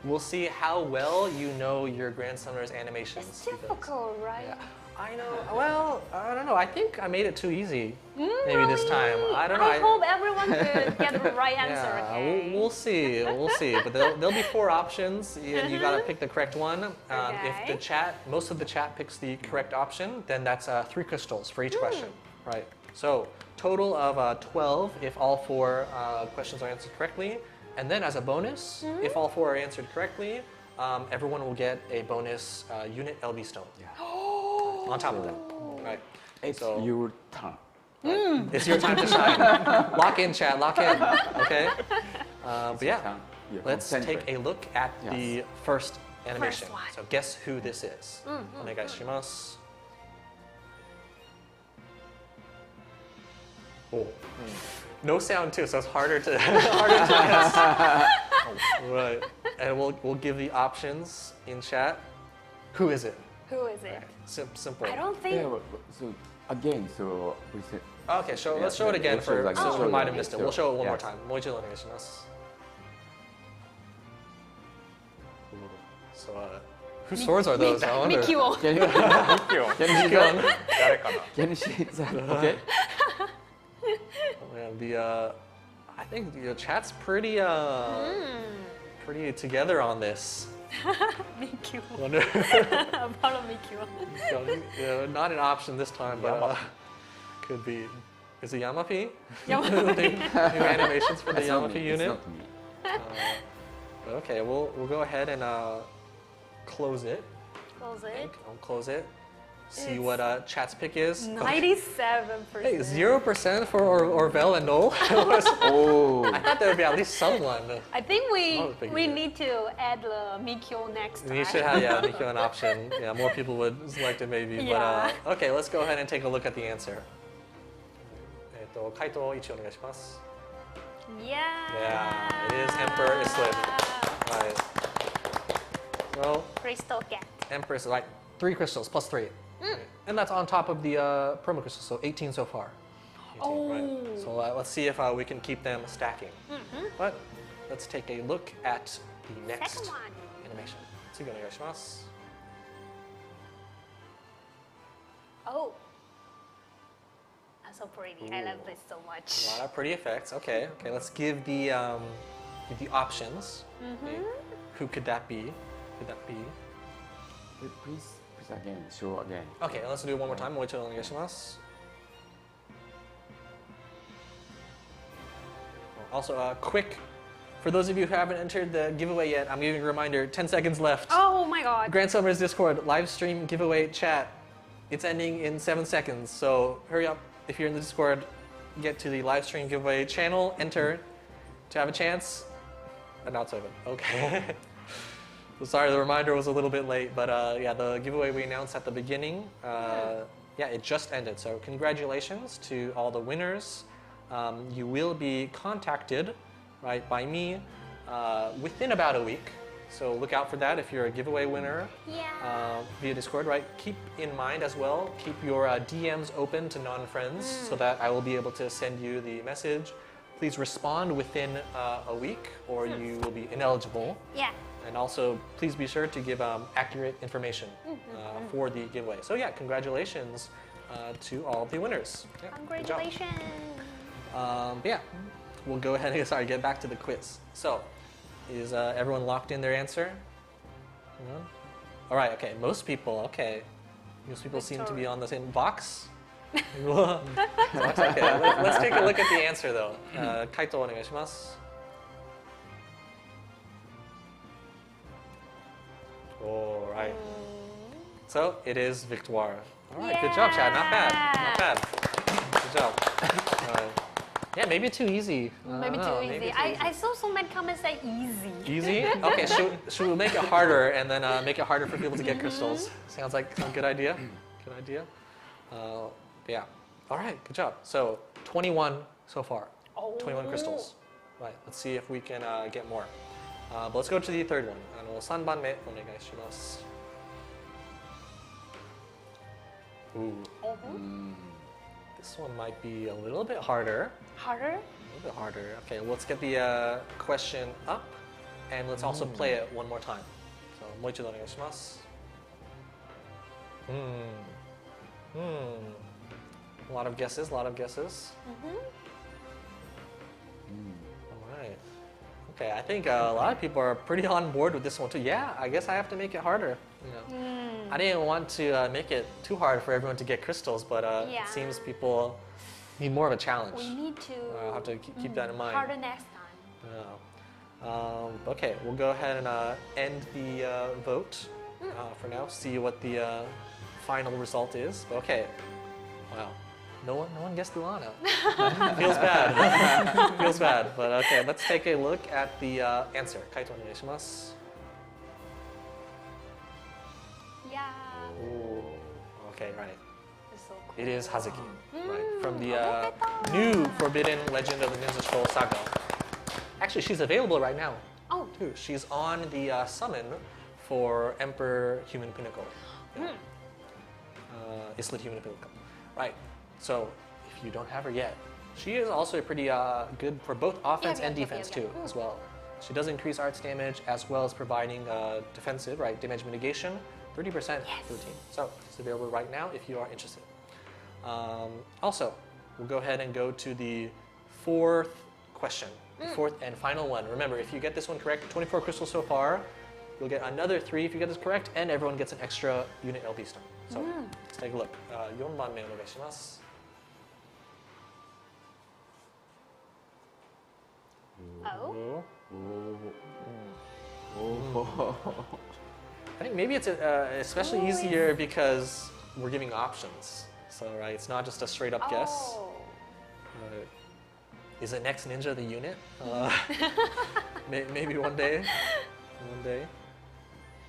we'll see how well you know your Grand Summoner's animations. It's difficult, right? Yeah. I know. Well, I don't know. I think I made it too easy. Maybe this time. I don't know. I hope everyone could get the right answer. Yeah, Okay. we'll see. We'll see. But there'll be 4 options. You gotta pick the correct one. If the chat, most of the chat picks the correct option, then that's 3 crystals for each question. Right. So total of 12 if all 4 questions are answered correctly. And then as a bonus, if all 4 are answered correctly, everyone will get a bonus unit LB stone. On top of that. Right. It's So- your turn. It's your time to shine. Lock in, chat. Lock in. Okay. But yeah, Turn. You let's concentrate. take a look at the first animation. one. So guess who this is. Onegaishimasu. Oh. No sound too, so it's harder to guess. Right. And we'll give the options in chat. Who is it? Who is it? Simple. I don't think. Yeah, so again, so we said. Okay, let's show it again we'll show for it again. someone who Show it might have again. missed it. We'll show it one more Yes. time. もう一度お願いします. So, whose swords are those? I wonder. Mikio. Can you, Can you see one? 誰かな can you see that? Okay. Man, I think the chat's pretty together on this. Mikio. Wonder, Follow Mikio. not an option this time, but Yama-P. could be. Is it Yama-P? Yama-P. New animations for the It's not Yama-P me, it's unit. not me. But okay, we'll go ahead and close it. Close I it. think. I'll close it. see what chat's pick is. 97%. Hey, 0% for Orvel and Noel? Oh. I thought there would be at least someone. I think Oh, big we deal. need to add the Mikyo next time. You should have, yeah, make you an option. Yeah, more people would select it maybe. Yeah. But okay, let's go ahead and take a look at the answer. 回答一お願いします. Yeah. Yeah, it is Emperor Islam. Right. So, Crystal cat. Emperor is right. 3 crystals plus 3. And that's on top of the promo crystals, so 18 so far. 18, right. So let's see if we can keep them stacking. But let's take a look at the next Second one. animation. 次お願いします. Oh. That's so pretty. I love this so much. A lot of pretty effects. Okay, let's give the options. Okay. Who could that be? Please again, show again. Okay, let's do it one more time. もう一度お願いします. Also, quick, for those of you who haven't entered the giveaway yet, I'm giving a reminder, 10 seconds left. Oh my god. Grand Summer's Discord, live stream giveaway chat. It's ending in 7 seconds, so hurry up. If you're in the Discord, get to the live stream giveaway channel, enter to have a chance. And now it's open. Okay. So sorry, the reminder was a little bit late, but yeah, the giveaway we announced at the beginning, yeah, it just ended. So congratulations to all the winners. You will be contacted, right, by me within about a week. So look out for that if you're a giveaway winner via Discord, right? Keep in mind as well, keep your DMs open to non-friends so that I will be able to send you the message. Please respond within a week or you will be ineligible. Yeah. And also, please be sure to give accurate information for the giveaway. So yeah, congratulations to all the winners. Yeah, good job. Congratulations. But yeah, we'll go ahead and get back to the quiz. So, is everyone locked in their answer? No? All right, okay, most people seem to be on the same box. Okay, let's take a look at the answer though. 回答お願いします. All right. So it is Victoire. All right, good job, Chad. Not bad. Good job. Yeah, maybe too easy. Maybe too easy. I saw so many comments say easy. Easy? Okay, should we make it harder and then make it harder for people to get crystals? Sounds like a good idea. Good idea. Yeah. All right, good job. So 21 so far. 21 crystals. Right, let's see if we can get more. But let's go to the third one. 3番目お願いします. Ooh. This one might be a little bit harder. Harder? A little bit harder. Okay, let's get the question up and let's also play it one more time. So もう一度お願いします. A lot of guesses. All right. Okay, I think a lot of people are pretty on board with this one too. Yeah, I guess I have to make it harder. You know. I didn't want to make it too hard for everyone to get crystals, but it seems people need more of a challenge. We need to I'll have to keep that in mind. harder next time. Yeah. Okay, we'll go ahead and end the vote for now. See what the final result is. But okay. Wow. No one guessed Luana. Feels bad. Feels bad. But okay, let's take a look at the answer. Kaitoお願いします. Yeah. Ooh. Okay, right. It's so cool. It is Hazuki. Right. From the new Forbidden Legend of the Ninja Scroll Saga. Actually, she's available right now. Oh. Too. She's on the summon for Emperor Human Pinnacle. Islet Human Pinnacle. Right. So, if you don't have her yet, she is also pretty good for both offense and defense too, as well. She does increase arts damage as well as providing defensive, right, damage mitigation, 30% for the team. So, it's available right now if you are interested. Also, we'll go ahead and go to the fourth question, the fourth and final one. Remember, if you get this one correct, 24 crystals so far, you'll get another 3 if you get this correct, and everyone gets an extra unit LP stone. So, let's take a look. 4番目お願いします. Oh. I think maybe it's especially easier because we're giving options. So right, it's not just a straight up guess. Oh. Is it NextNinja the unit? Maybe one day. One day.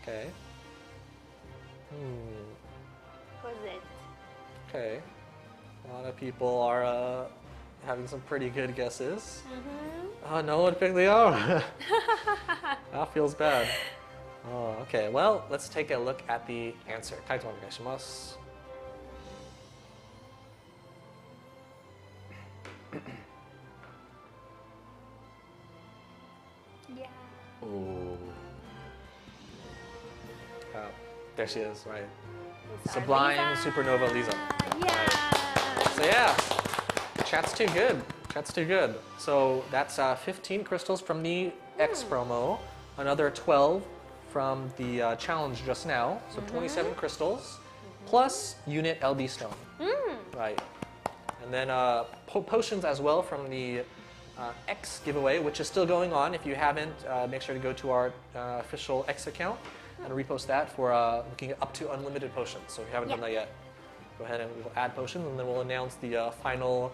Okay. Who's it? Okay. A lot of people are having some pretty good guesses. Oh, no one picked Leo. That feels bad. Oh, okay. Well, let's take a look at the answer. Kaito onegaishimasu. Yeah. Oh. Oh, there she is, right. It's our Sublime Lisa. Supernova Lisa. Yeah. So yeah, chat's too good. Chat's too good. So that's 15 crystals from the X promo, another 12 from the challenge just now. So 27 crystals, plus unit LB stone. Right. And then potions as well from the X giveaway, which is still going on. If you haven't, make sure to go to our official X account and repost that for looking at up to unlimited potions. So if you haven't done that yet, go ahead and we'll add potions, and then we'll announce the final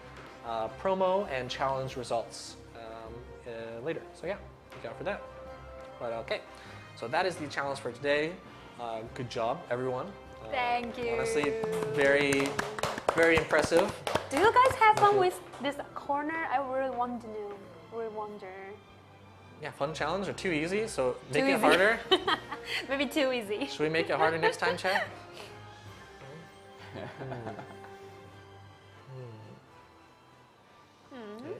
promo and challenge results later. So yeah, look out for that. But okay, so that is the challenge for today. Good job, everyone. Thank you. Honestly, very, very impressive. Do you guys have fun with this corner? I really want to know. Really wonder. Yeah, fun challenge or too easy? So Too make it easy. harder. Maybe too easy. Should we make it harder next time, chat? Yeah,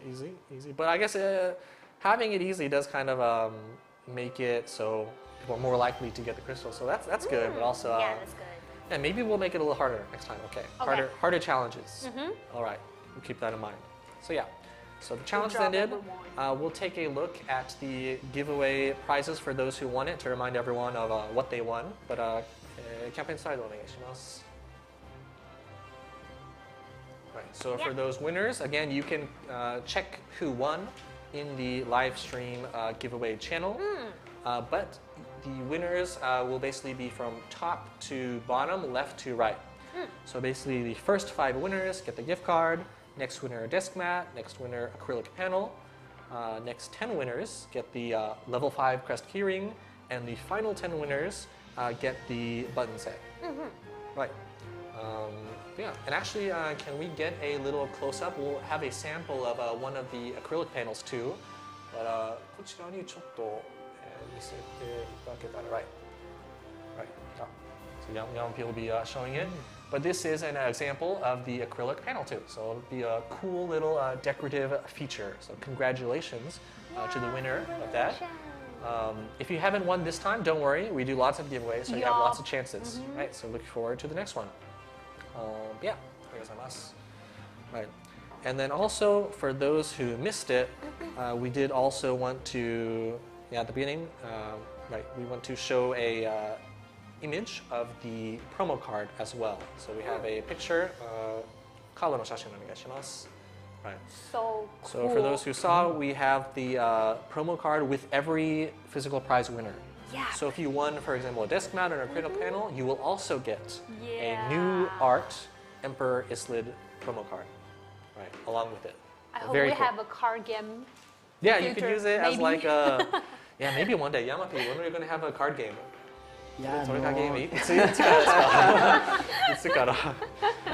easy, easy. But I guess having it easy does kind of make it so people are more likely to get the crystal. So that's good. But also, Yeah, that's good. yeah, maybe we'll make it a little harder next time. Okay, harder challenges. All right, we'll keep that in mind. So yeah, so the challenge job, ended. everyone. We'll take a look at the giveaway prizes for those who won it to remind everyone of what they won. But campaign side, onegaishimasu. Right, so for those winners, again, you can check who won in the live stream giveaway channel. But the winners will basically be from top to bottom, left to right. So basically the first 5 winners get the gift card, next winner a desk mat, next winner acrylic panel, next 10 winners get the level 5 crest keyring, and the final 10 winners get the button set. Right. Yeah, and actually, can we get a little close-up? We'll have a sample of one of the acrylic panels too. But こちらにちょっと見せていただけたら right. Right. Oh. So Yama-P will be showing it. But this is an example of the acrylic panel too. So it'll be a cool little decorative feature. So congratulations to the winner of that. If you haven't won this time, don't worry. We do lots of giveaways, so you have lots of chances. Right. So look forward to the next one. Yeah. Right. And then also for those who missed it, we did also want to, at the beginning, right, we want to show a image of the promo card as well. So we have a picture. Right. So cool. So for those who saw, we have the promo card with every physical prize winner. Yeah. So if you won, for example, a desk mount or a cradle panel, you will also get a new art Emperor Islid promo card, right, along with it. I hope Very we cool. have a card game. Yeah, you could future, use it as maybe. like a, yeah, maybe one day. Yama-P, when are we going to have a card game? Yeah, no. I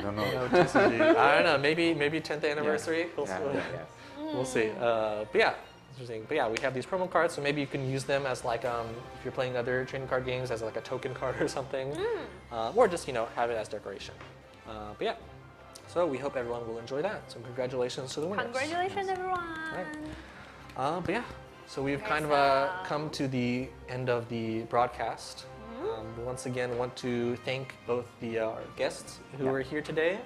don't know. I don't know, maybe 10th anniversary. We'll see. But yeah, interesting. But yeah, we have these promo cards, so maybe you can use them as like if you're playing other trading card games as like a token card or something, or just have it as decoration. But yeah, so we hope everyone will enjoy that. So congratulations to the winners. Congratulations, everyone. Right. But yeah, so we've kind of come to the end of the broadcast. Once again, want to thank both the our guests who were here today,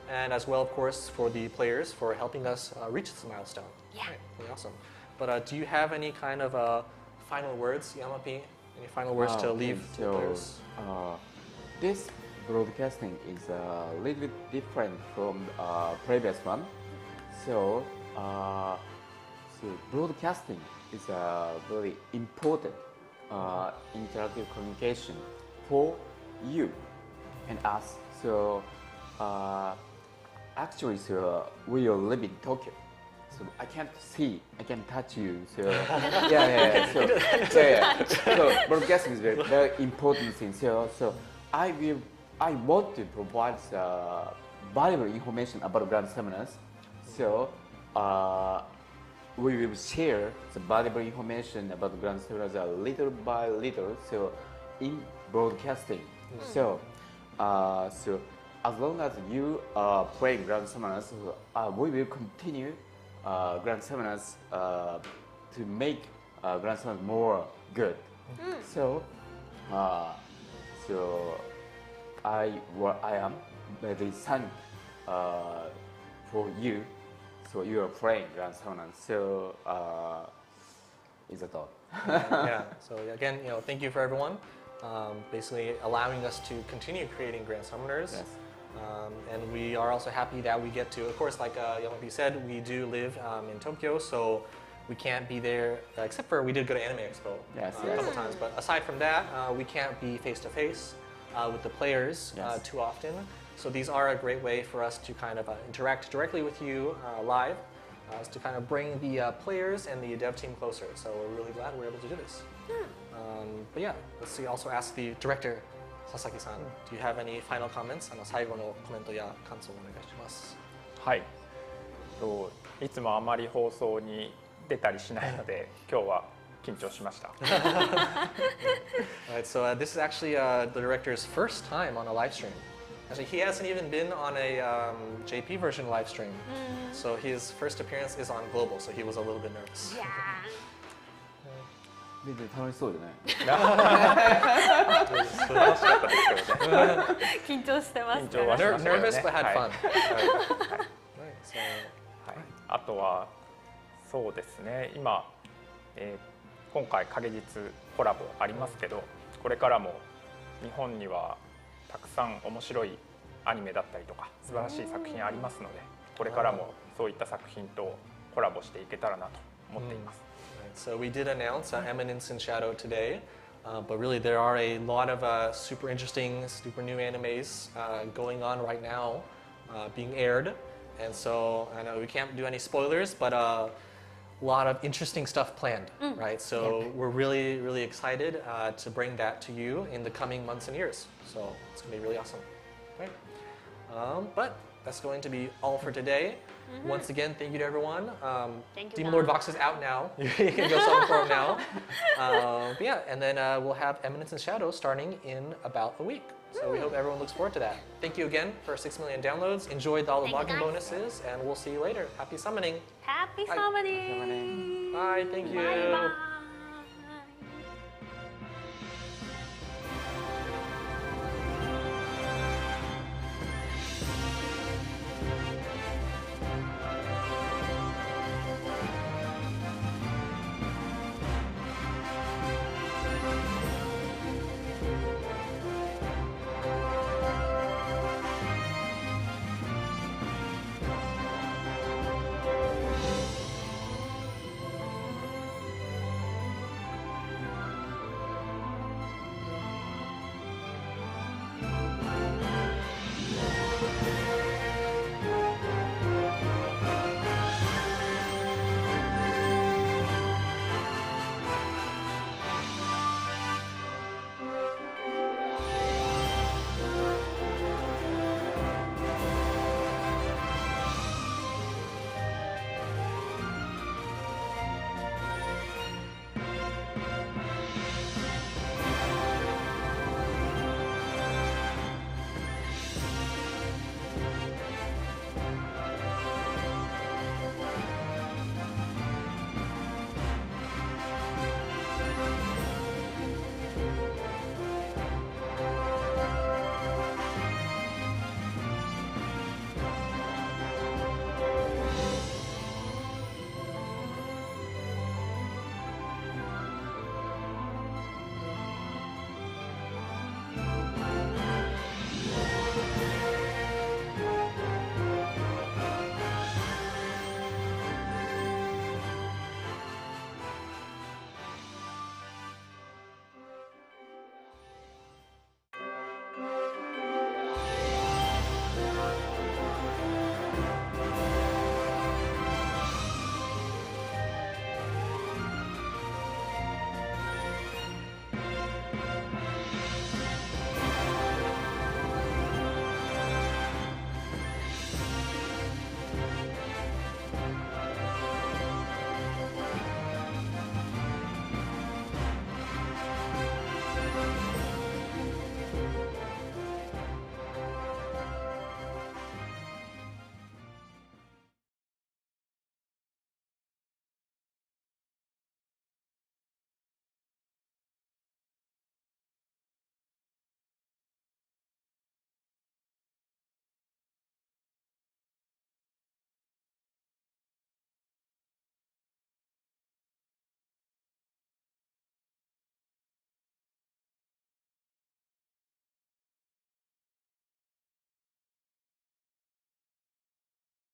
and as well, of course, for the players for helping us reach this milestone. Yeah. Right, really awesome. But do you have any kind of final words, Yama-P? Any final words to leave to the players? This broadcasting is a little bit different from previous one. So, broadcasting is a very important interactive communication for you. and us. So actually, so we all live in Tokyo. So I can't see, I can touch you. So So broadcasting is very important thing. So I want to provide valuable information about Grand Seminars. So we will share the valuable information about Grand Seminars little by little. So in broadcasting. So as long as you are playing Grand Seminars, we will continue Grand Seminars to make Grand Seminars more good. So I am very thankful for you. So you are playing Grand Seminars. So is that all? Yeah. So again, thank you for everyone. Basically allowing us to continue creating Grand Summoners. Yes. And we are also happy that we get to, of course, like Yama-P said, we do live in Tokyo, so we can't be there, except for we did go to Anime Expo a couple times. But aside from that, we can't be face-to-face with the players too often. So these are a great way for us to kind of interact directly with you live, to kind of bring the players and the dev team closer. So we're really glad we're able to do this. But yeah, let's see, also ask the director, Sasaki-san, do you have any final comments? 最後のコメントや感想をお願いします。はい。いつもあまり放送に出たりしないので、今日は緊張しました。Alright, so this is actually the director's first time on a live stream. Actually, he hasn't even been on a JP version live stream. So his first appearance is on Global, so he was a little bit nervous. Yeah. 全然楽しそうでね。素晴らしかったですけどね。緊張してます。緊張はしましたよね。 Nervous but had fun. はいあとはそうですね。今、今回影実コラボありますけど、これからも日本にはたくさん面白いアニメだったりとか素晴らしい作品ありますので、これからもそういった作品とコラボしていけたらなと思っています。So we did announce Eminence in Shadow today, but really there are a lot of super interesting, super new animes going on right now, being aired. And so I know we can't do any spoilers, but a lot of interesting stuff planned, right? So we're really, really excited to bring that to you in the coming months and years. So it's going to be really awesome. Right? But that's going to be all for today. Once again, thank you to everyone. Thank you, Demon Lord Dom. Vox is out now. You can go summon for him now. But yeah, and then we'll have Eminence and Shadow starting in about a week. So we hope everyone looks forward to that. Thank you again for 6 million downloads. Enjoyed all the Thank you, vlogging guys. bonuses, and we'll see you later. Happy summoning. Happy Bye. summoning. Bye. Thank you. Bye bye.